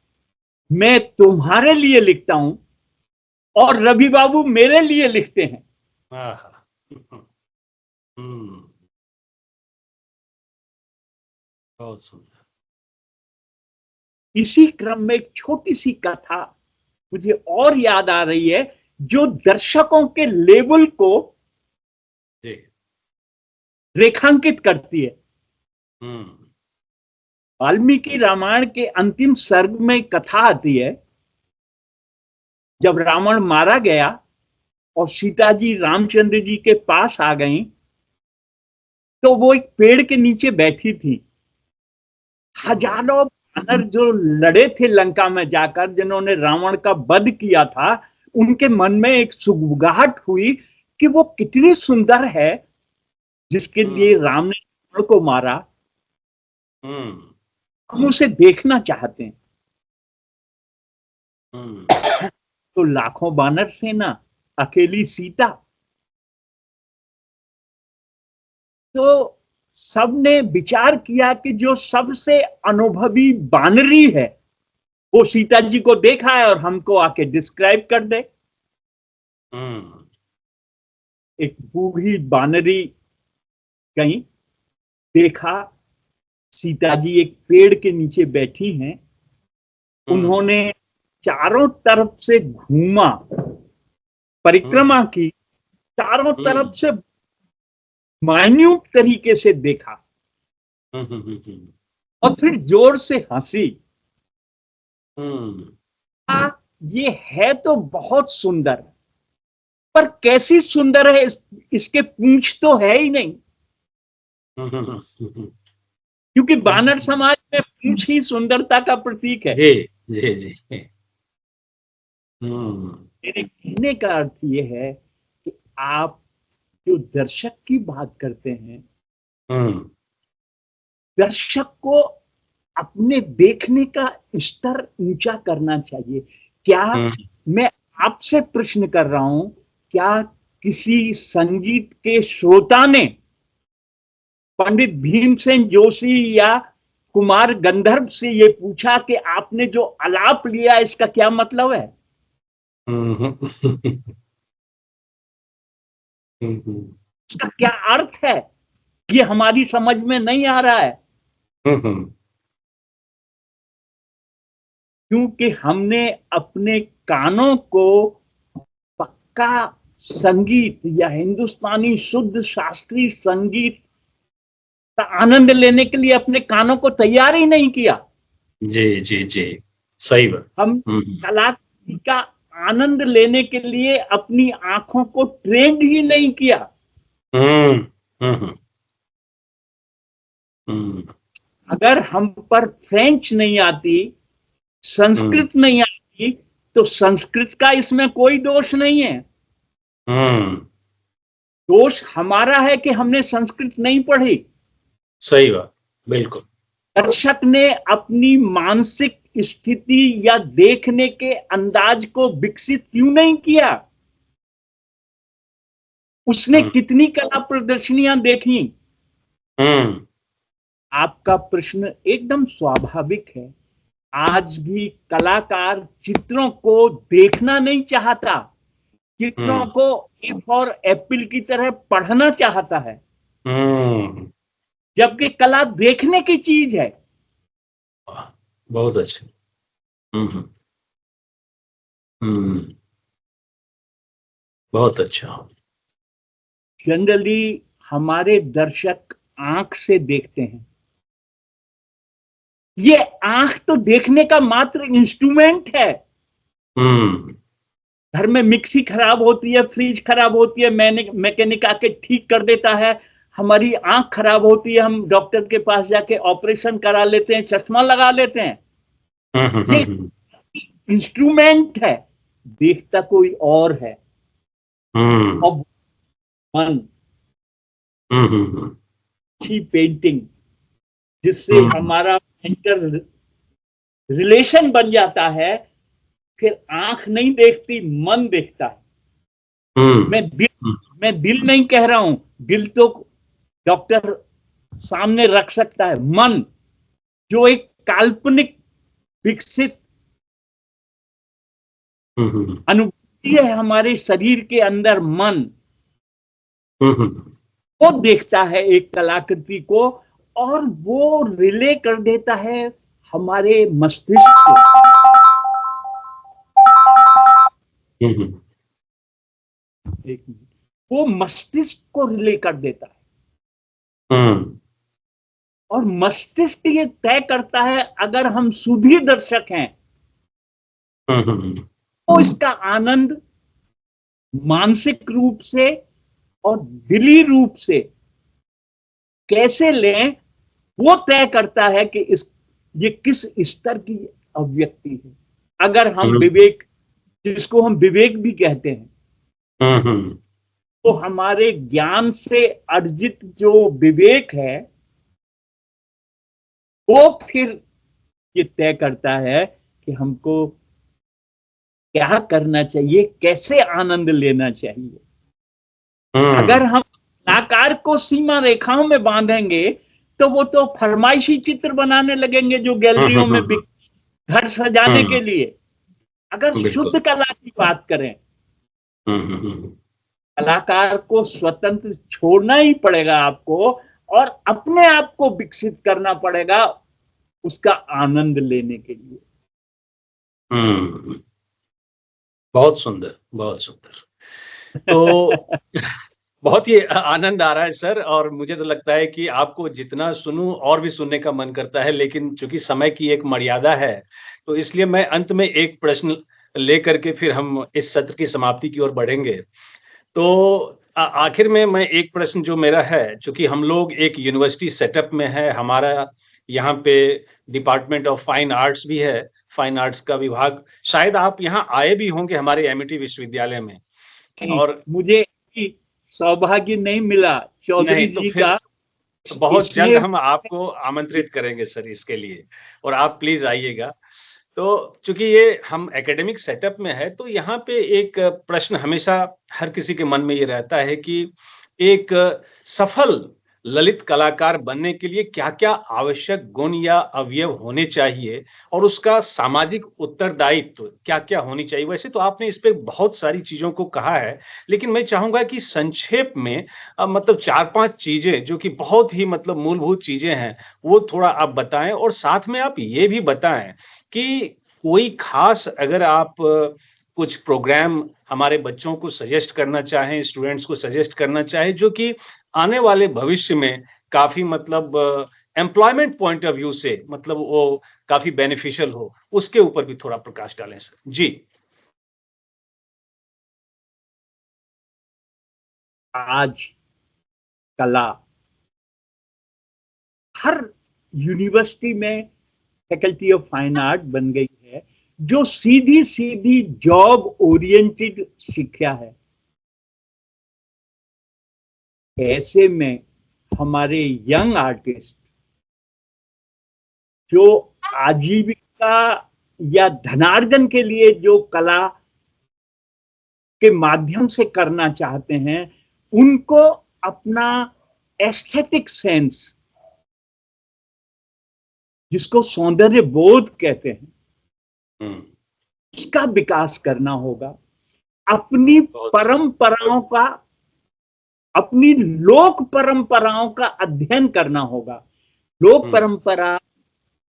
मैं तुम्हारे लिए लिखता हूं और रवि बाबू मेरे लिए लिखते हैं। आहा! हुँ, बहुत सुंदर। इसी क्रम में एक छोटी सी कथा मुझे और याद आ रही है, जो दर्शकों के लेवल को जी। रेखांकित करती है। हुँ, वाल्मीकि रामायण के अंतिम सर्ग में कथा आती है, जब रावण मारा गया और सीता जी रामचंद्र जी के पास आ गईं, तो वो एक पेड़ के नीचे बैठी थी। हजारों वानर जो लड़े थे लंका में जाकर, जिन्होंने रावण का वध किया था, उनके मन में एक सुगबुगाहट हुई कि वो कितनी सुंदर है, जिसके लिए हुँ, राम ने रावण को मारा। हुँ, हम उसे देखना चाहते हैं। हुँ, तो लाखों वानर सेना, अकेली सीता, तो सबने विचार किया कि जो सबसे अनुभवी बानरी है, वो सीता जी को देखा है और हमको आके डिस्क्राइब कर दे। हुँ, एक बूढ़ी बानरी गई, देखा सीता जी एक पेड़ के नीचे बैठी हैं। हुँ, उन्होंने चारों तरफ से घूमा, हुँ, परिक्रमा की, चारों तरफ हुँ, से मान्यूट तरीके से देखा हुँ, हुँ, हुँ, हुँ, और फिर जोर से हंसी। हुँ, ये है तो बहुत सुंदर, पर कैसी सुंदर है, इसके पूंछ तो है ही नहीं, हुँ, हुँ, हुँ, हुँ, क्योंकि हुँ, बानर समाज में पूंछ ही सुंदरता का प्रतीक है। जी, जी, जी। हुँ, मेरे कहने का अर्थ ये है कि आप जो दर्शक की बात करते हैं, हुँ, दर्शक को अपने देखने का स्तर ऊंचा करना चाहिए। क्या मैं आपसे प्रश्न कर रहा हूं, क्या किसी संगीत के श्रोता ने पंडित भीमसेन जोशी या कुमार गंधर्व से ये पूछा कि आपने जो आलाप लिया इसका क्या मतलब है? इसका क्या अर्थ है? ये हमारी समझ में नहीं आ रहा है, क्योंकि हमने अपने कानों को पक्का संगीत या हिंदुस्तानी शुद्ध शास्त्रीय संगीत का आनंद लेने के लिए अपने कानों को तैयार ही नहीं किया। जी जी जी, सही बात। हम कलाकृति का आनंद लेने के लिए अपनी आंखों को ट्रेंड ही नहीं किया। अगर हम पर फ्रेंच नहीं आती, संस्कृत नहीं आती, तो संस्कृत का इसमें कोई दोष नहीं है। दोष हमारा है कि हमने संस्कृत नहीं पढ़ी। सही बात, बिल्कुल। दर्शक ने अपनी मानसिक स्थिति या देखने के अंदाज को विकसित क्यों नहीं किया? उसने कितनी कला प्रदर्शनियां देखी? आपका प्रश्न एकदम स्वाभाविक है। आज भी कलाकार चित्रों को देखना नहीं चाहता, चित्रों को ए फॉर एप्पल की तरह पढ़ना चाहता है, जबकि कला देखने की चीज है। बहुत अच्छा। बहुत अच्छा। जनरली हमारे दर्शक आंख से देखते हैं। ये आंख तो देखने का मात्र इंस्ट्रूमेंट है। घर में मिक्सी खराब होती है, फ्रिज खराब होती है, मैकेनिक आके ठीक कर देता है। हमारी आंख खराब होती है, हम डॉक्टर के पास जाके ऑपरेशन करा लेते हैं, चश्मा लगा लेते हैं। ये इंस्ट्रूमेंट है, देखता कोई और है। और मन, अच्छी पेंटिंग जिससे हमारा इंटर रिलेशन बन जाता है, फिर आंख नहीं देखती, मन देखता है। मैं दिल नहीं कह रहा हूं, दिल तो डॉक्टर सामने रख सकता है। मन जो एक काल्पनिक विकसित अनुभूति है हमारे शरीर के अंदर, मन वो देखता है एक कलाकृति को और वो रिले कर देता है हमारे मस्तिष्क को। एक मिनट, वो मस्तिष्क को रिले कर देता है। और मस्तिष्क ये तय करता है, अगर हम सुधी दर्शक हैं तो इसका आनंद मानसिक रूप से और दिली रूप से कैसे लें, वो तय करता है कि ये किस स्तर की अभिव्यक्ति है। अगर हम विवेक, जिसको हम विवेक भी कहते हैं, तो हमारे ज्ञान से अर्जित जो विवेक है वो फिर ये तय करता है कि हमको क्या करना चाहिए, कैसे आनंद लेना चाहिए। अगर हम कलाकार को सीमा रेखाओं में बांधेंगे तो वो तो फरमाइशी चित्र बनाने लगेंगे जो गैलरियों में घर सजाने के लिए। अगर शुद्ध कला की बात करें, कलाकार को स्वतंत्र छोड़ना ही पड़ेगा आपको और अपने आप को विकसित करना पड़ेगा उसका आनंद लेने के लिए। बहुत सुंदर, बहुत सुंदर। तो बहुत ही आनंद आ रहा है सर, और मुझे तो लगता है कि आपको जितना सुनूं और भी सुनने का मन करता है, लेकिन चूंकि समय की एक मर्यादा है तो इसलिए मैं अंत में एक प्रश्न लेकर के फिर हम इस सत्र की समाप्ति की ओर बढ़ेंगे। तो आखिर में मैं एक प्रश्न जो मेरा है, चूंकि हम लोग एक यूनिवर्सिटी सेटअप में है, हमारा यहाँ पे डिपार्टमेंट ऑफ फाइन आर्ट्स भी है, फाइन आर्ट्स का विभाग, शायद आप यहाँ आए भी होंगे हमारे एमिटी विश्वविद्यालय में। और मुझे सौभाग्य नहीं मिला चौधरी जी का बहुत जल्द इसलिए हम आपको आमंत्रित करेंगे सर इसके लिए, और आप प्लीज़ आइएगा। तो चूँकि ये हम एकेडमिक सेटअप में है, तो यहाँ पे एक प्रश्न हमेशा हर किसी के मन में ये रहता है कि एक सफल ललित कलाकार बनने के लिए क्या-क्या आवश्यक गुण या अवयव होने चाहिए और उसका सामाजिक उत्तरदायित्व क्या-क्या होनी चाहिए? वैसे तो आपने इस पे बहुत सारी चीज़ों को कहा है, लेकिन मैं चाहूँगा कि संक्षेप में मतलब 4-5 चीज़ें जो कि बहुत ही मतलब मूलभूत चीज़ें हैं, वो थोड़ा आप बताएँ, और साथ में आप ये भी बताएँ कि कोई खास अगर आप कुछ प्रोग्राम हमारे बच्चों को सजेस्ट करना चाहें, स्टूडेंट्स को सजेस्ट करना चाहें, जो कि आने वाले भविष्य में काफ़ी मतलब एम्प्लॉयमेंट पॉइंट ऑफ व्यू से मतलब वो काफ़ी बेनिफिशियल हो, उसके ऊपर भी थोड़ा प्रकाश डालें सर। जी। आज कला हर यूनिवर्सिटी में फैकल्टी ऑफ फाइन आर्ट बन गई है, जो सीधी सीधी जॉब ओरिएंटेड शिक्षा है। ऐसे में हमारे यंग आर्टिस्ट जो आजीविका या धनार्जन के लिए जो कला के माध्यम से करना चाहते हैं, उनको अपना एस्थेटिक सेंस, जिसको सौंदर्य बोध कहते हैं, उसका विकास करना होगा। अपनी परंपराओं का, अपनी लोक परंपराओं का अध्ययन करना होगा। लोक परंपरा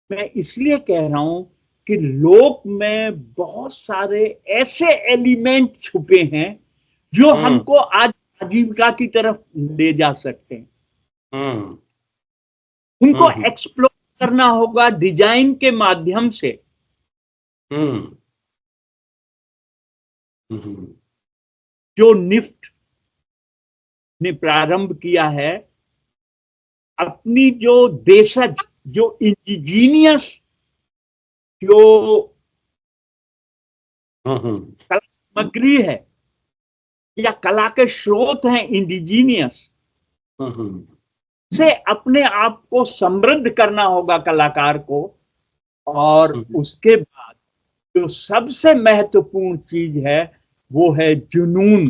मैं इसलिए कह रहा हूं कि लोक में बहुत सारे ऐसे एलिमेंट छुपे हैं जो हमको आज आजीविका की तरफ ले जा सकते हैं। उनको एक्सप्लोर करना होगा डिजाइन के माध्यम से। जो निफ्ट ने प्रारंभ किया है, अपनी जो देशज, जो इंडिजीनियस जो कला सामग्री है या कला के स्रोत हैं इंडिजीनियस, से अपने आप को समृद्ध करना होगा कलाकार को। और उसके बाद जो सबसे महत्वपूर्ण चीज है वो है जुनून।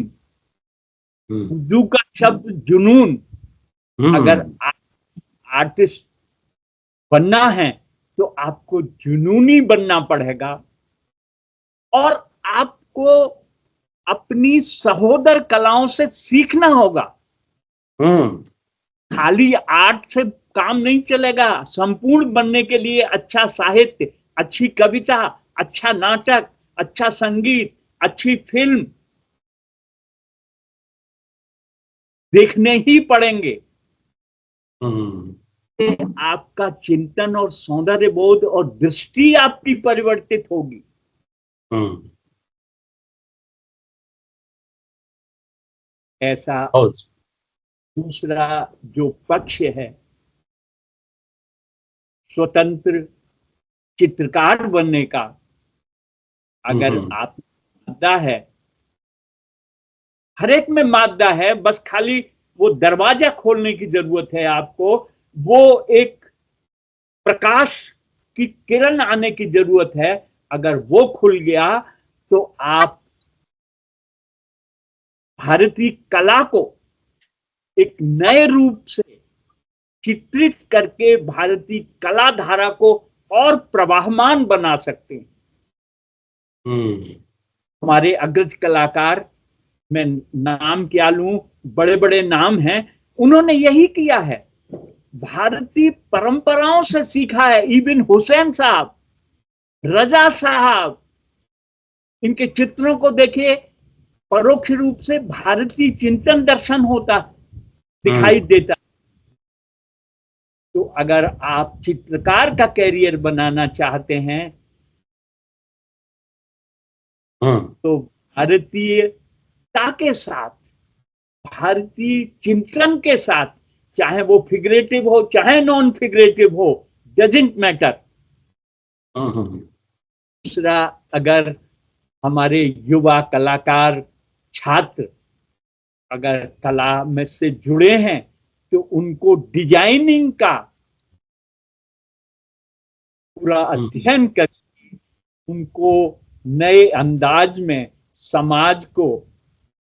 उर्दू का शब्द जुनून। अगर आर्टिस्ट बनना है तो आपको जुनूनी बनना पड़ेगा, और आपको अपनी सहोदर कलाओं से सीखना होगा। खाली आर्ट से काम नहीं चलेगा। संपूर्ण बनने के लिए अच्छा साहित्य, अच्छी कविता, अच्छा नाटक, अच्छा संगीत, अच्छी फिल्म देखने ही पड़ेंगे। आपका चिंतन और सौंदर्य बोध और दृष्टि आपकी परिवर्तित होगी। ऐसा दूसरा जो पक्ष है, स्वतंत्र चित्रकार बनने का, अगर आप मादा है, हर एक में मादा है, बस खाली वो दरवाजा खोलने की जरूरत है आपको। वो एक प्रकाश की किरण आने की जरूरत है। अगर वो खुल गया तो आप भारतीय कला को एक नए रूप से चित्रित करके भारतीय कला धारा को और प्रवाहमान बना सकते हैं। हमारे अग्रज कलाकार, मैं नाम क्या लूं, बड़े बड़े नाम हैं, उन्होंने यही किया है, भारतीय परंपराओं से सीखा है। इब्न हुसैन साहब, रजा साहब, इनके चित्रों को देखिए, परोक्ष रूप से भारतीय चिंतन दर्शन होता दिखाई देता। तो अगर आप चित्रकार का कैरियर बनाना चाहते हैं तो भारतीयता के साथ, भारतीय चिंतन के साथ, चाहे वो फिगरेटिव हो चाहे नॉन फिगरेटिव हो, डजंट मैटर। दूसरा, अगर हमारे युवा कलाकार, छात्र अगर कला में से जुड़े हैं तो उनको डिजाइनिंग का पूरा अध्ययन करके उनको नए अंदाज में समाज को,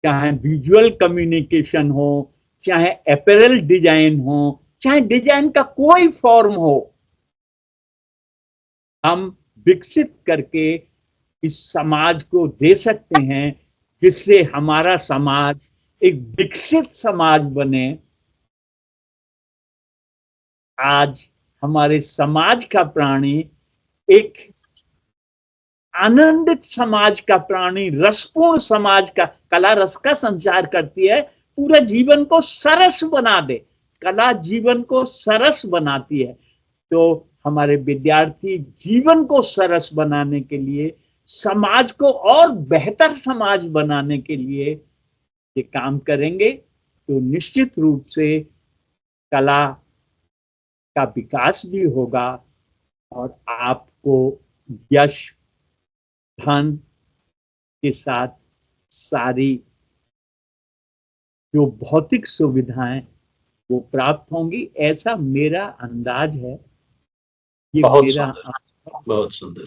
चाहे विजुअल कम्युनिकेशन हो, चाहे अपैरल डिजाइन हो, चाहे डिजाइन का कोई फॉर्म हो, हम विकसित करके इस समाज को दे सकते हैं, जिससे हमारा समाज एक विकसित समाज बने। आज हमारे समाज का प्राणी एक आनंदित समाज का प्राणी, रसपूर्ण समाज का, कला रस का संचार करती है, पूरे जीवन को सरस बना दे। कला जीवन को सरस बनाती है। तो हमारे विद्यार्थी जीवन को सरस बनाने के लिए, समाज को और बेहतर समाज बनाने के लिए ये काम करेंगे तो निश्चित रूप से कला का विकास भी होगा और आपको यश, धन के साथ सारी जो भौतिक सुविधाएं वो प्राप्त होंगी, ऐसा मेरा अंदाज है। ये बहुत मेरा सुंदर, बहुत सुंदर,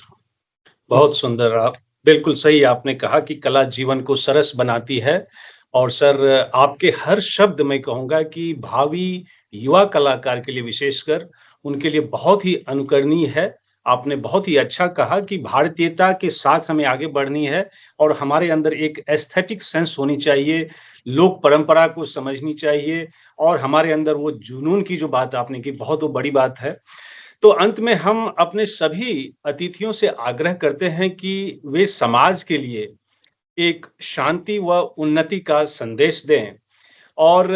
बहुत सुंदर। आप बिल्कुल सही आपने कहा कि कला जीवन को सरस बनाती है। और सर, आपके हर शब्द मैं कहूंगा कि भावी युवा कलाकार के लिए, विशेषकर उनके लिए बहुत ही अनुकरणीय है। आपने बहुत ही अच्छा कहा कि भारतीयता के साथ हमें आगे बढ़नी है और हमारे अंदर एक एस्थेटिक सेंस होनी चाहिए, लोक परंपरा को समझनी चाहिए और हमारे अंदर वो जुनून की जो बात आपने की, बहुत वो बड़ी बात है। तो अंत में हम अपने सभी अतिथियों से आग्रह करते हैं कि वे समाज के लिए एक शांति व उन्नति का संदेश दें। और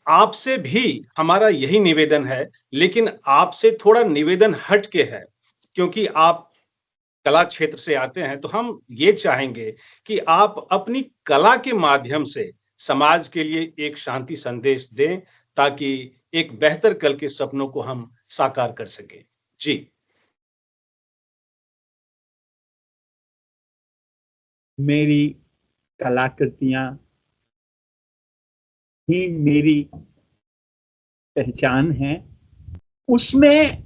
आपसे भी हमारा यही निवेदन है, लेकिन आपसे थोड़ा निवेदन हट के है, क्योंकि आप कला क्षेत्र से आते हैं। तो हम ये चाहेंगे कि आप अपनी कला के माध्यम से समाज के लिए एक शांति संदेश दें, ताकि एक बेहतर कल के सपनों को हम साकार कर सकें। जी। मेरी कलाकृतियां ही मेरी पहचान है। उसमें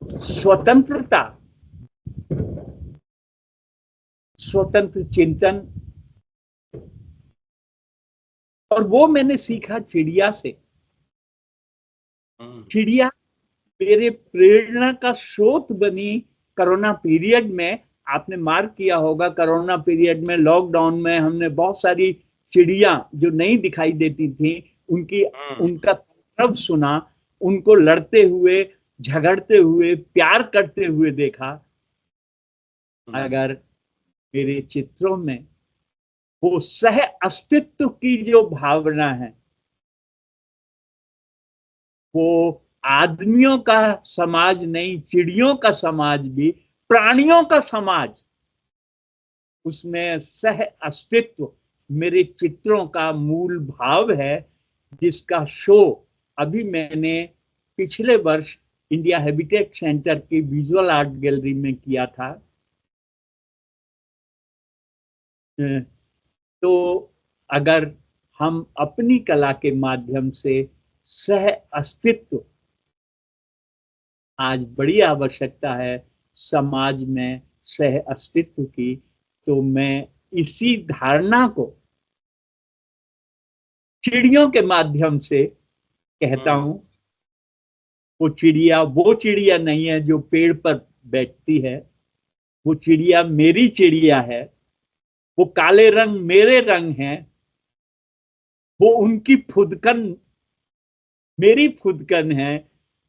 स्वतंत्रता, स्वतंत्र चिंतन, और वो मैंने सीखा चिड़िया से। चिड़िया मेरे प्रेरणा का स्रोत बनी। कोरोना पीरियड में आपने मार्क किया होगा, कोरोना पीरियड में, लॉकडाउन में हमने बहुत सारी चिड़िया जो नहीं दिखाई देती थी उनका तलब सुना, उनको लड़ते हुए, झगड़ते हुए, प्यार करते हुए देखा। अगर मेरे चित्रों में वो सह अस्तित्व की जो भावना है, वो आदमियों का समाज नहीं, चिड़ियों का समाज भी, प्राणियों का समाज, उसमें सह अस्तित्व मेरे चित्रों का मूल भाव है, जिसका शो अभी मैंने पिछले वर्ष इंडिया हैबिटेट सेंटर की विजुअल आर्ट गैलरी में किया था। तो अगर हम अपनी कला के माध्यम से सह अस्तित्व, आज बड़ी आवश्यकता है समाज में सह अस्तित्व की, तो मैं इसी धारणा को चिड़ियों के माध्यम से कहता हूं। वो चिड़िया नहीं है जो पेड़ पर बैठती है, वो चिड़िया मेरी चिड़िया है। वो काले रंग मेरे रंग हैं, वो उनकी फुदकन मेरी फुदकन है।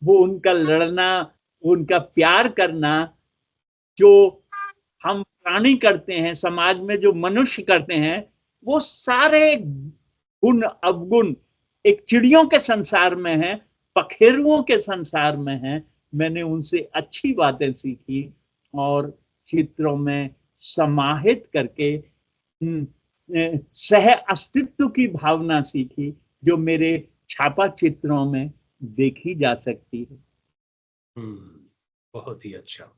वो उनका लड़ना, उनका प्यार करना, जो हम प्राणी करते हैं, समाज में जो मनुष्य करते हैं, वो सारे गुण अवगुण एक चिड़ियों के संसार में है, पखेरुओं के संसार में है। मैंने उनसे अच्छी बातें सीखी और चित्रों में समाहित करके सह अस्तित्व की भावना सीखी, जो मेरे छापा चित्रों में देखी जा सकती है। बहुत ही अच्छा,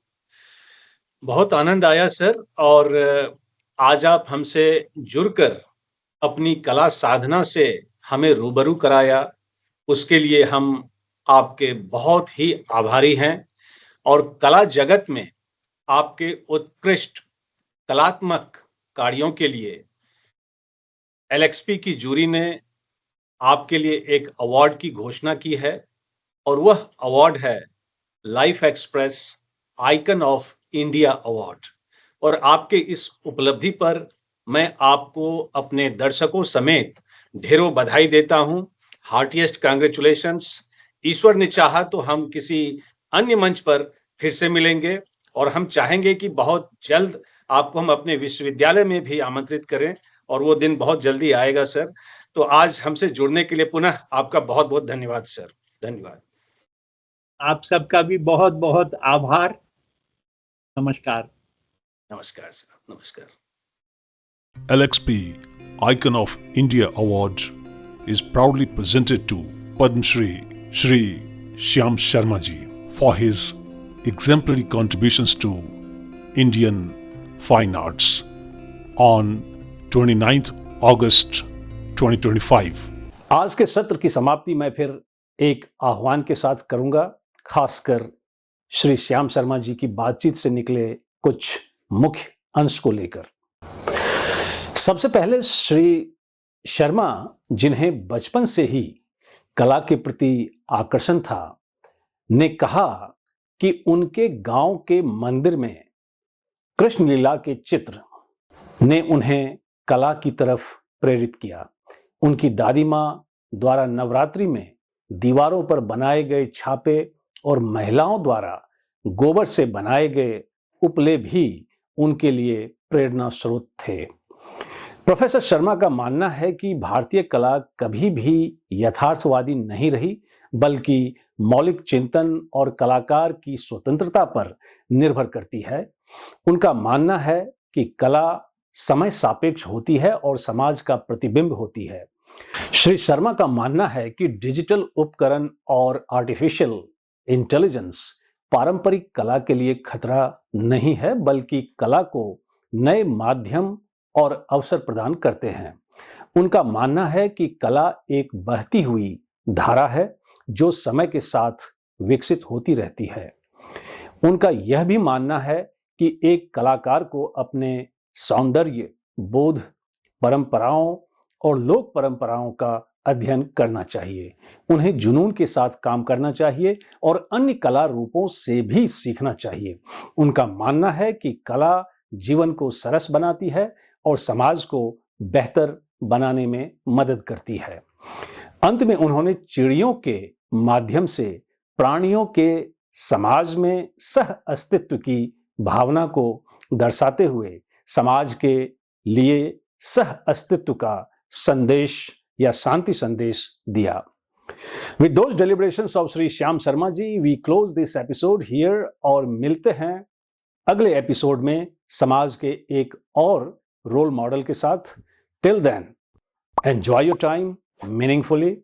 बहुत आनंद आया सर। और आज आप हमसे जुड़कर अपनी कला साधना से हमें रूबरू कराया। उसके लिए हम आपके बहुत ही आभारी हैं और कला जगत में आपके उत्कृष्ट कलात्मक कार्यों के लिए एलएक्सपी की जूरी ने आपके लिए एक अवार्ड की घोषणा की है और वह अवार्ड है life express icon of India award. और आपके इस उपलब्धि पर मैं आपको अपने दर्शकों समेत ढेरों बधाई देता हूं। Heartiest congratulations. ईश्वर ने चाहा तो हम किसी अन्य मंच पर फिर से मिलेंगे और हम चाहेंगे कि बहुत जल्द आपको हम अपने विश्वविद्यालय में भी आमंत्रित करें और वो दिन बहुत जल्दी आएगा सर। तो आज हमसे जुड़ने के लिए पुनः आपका बहुत बहुत धन्यवाद सर। धन्यवाद। आप सबका भी बहुत बहुत आभार। नमस्कार। नमस्कार सर। नमस्कार। LXP Icon of India Award is proudly presented to Padma Shri Shri Shyam Sharma ji for his exemplary contributions to Indian fine arts on 29th August 2025. आज के सत्र की समाप्ति मैं फिर एक आह्वान के साथ करूंगा, खासकर श्री श्याम शर्मा जी की बातचीत से निकले कुछ मुख्य अंश को लेकर। सबसे पहले श्री शर्मा, जिन्हें बचपन से ही कला के प्रति आकर्षण था, ने कहा कि उनके गांव के मंदिर में कृष्ण लीला के चित्र ने उन्हें कला की तरफ प्रेरित किया। उनकी दादी माँ द्वारा नवरात्रि में दीवारों पर बनाए गए छापे और महिलाओं द्वारा गोबर से बनाए गए उपले भी उनके लिए प्रेरणा स्रोत थे। प्रोफेसर शर्मा का मानना है कि भारतीय कला कभी भी यथार्थवादी नहीं रही, बल्कि मौलिक चिंतन और कलाकार की स्वतंत्रता पर निर्भर करती है। उनका मानना है कि कला समय सापेक्ष होती है और समाज का प्रतिबिंब होती है। श्री शर्मा का मानना है कि डिजिटल उपकरण और आर्टिफिशियल इंटेलिजेंस पारंपरिक कला के लिए खतरा नहीं है, बल्कि कला को नए माध्यम और अवसर प्रदान करते हैं। उनका मानना है कि कला एक बहती हुई धारा है जो समय के साथ विकसित होती रहती है। उनका यह भी मानना है कि एक कलाकार को अपने सौंदर्य बोध, परंपराओं और लोक परंपराओं का अध्ययन करना चाहिए। उन्हें जुनून के साथ काम करना चाहिए और अन्य कला रूपों से भी सीखना चाहिए। उनका मानना है कि कला जीवन को सरस बनाती है और समाज को बेहतर बनाने में मदद करती है। अंत में उन्होंने चिड़ियों के माध्यम से प्राणियों के समाज में सह अस्तित्व की भावना को दर्शाते हुए समाज के लिए सह अस्तित्व का संदेश या शांति संदेश दिया। With those deliberations of Shri Shyam Sharma ji, we close this episode here और मिलते हैं अगले एपिसोड में समाज के एक और रोल मॉडल के साथ। Till then, enjoy your time meaningfully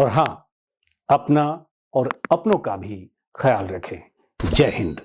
और हाँ, अपना और अपनों का भी ख्याल रखें। जय हिंद।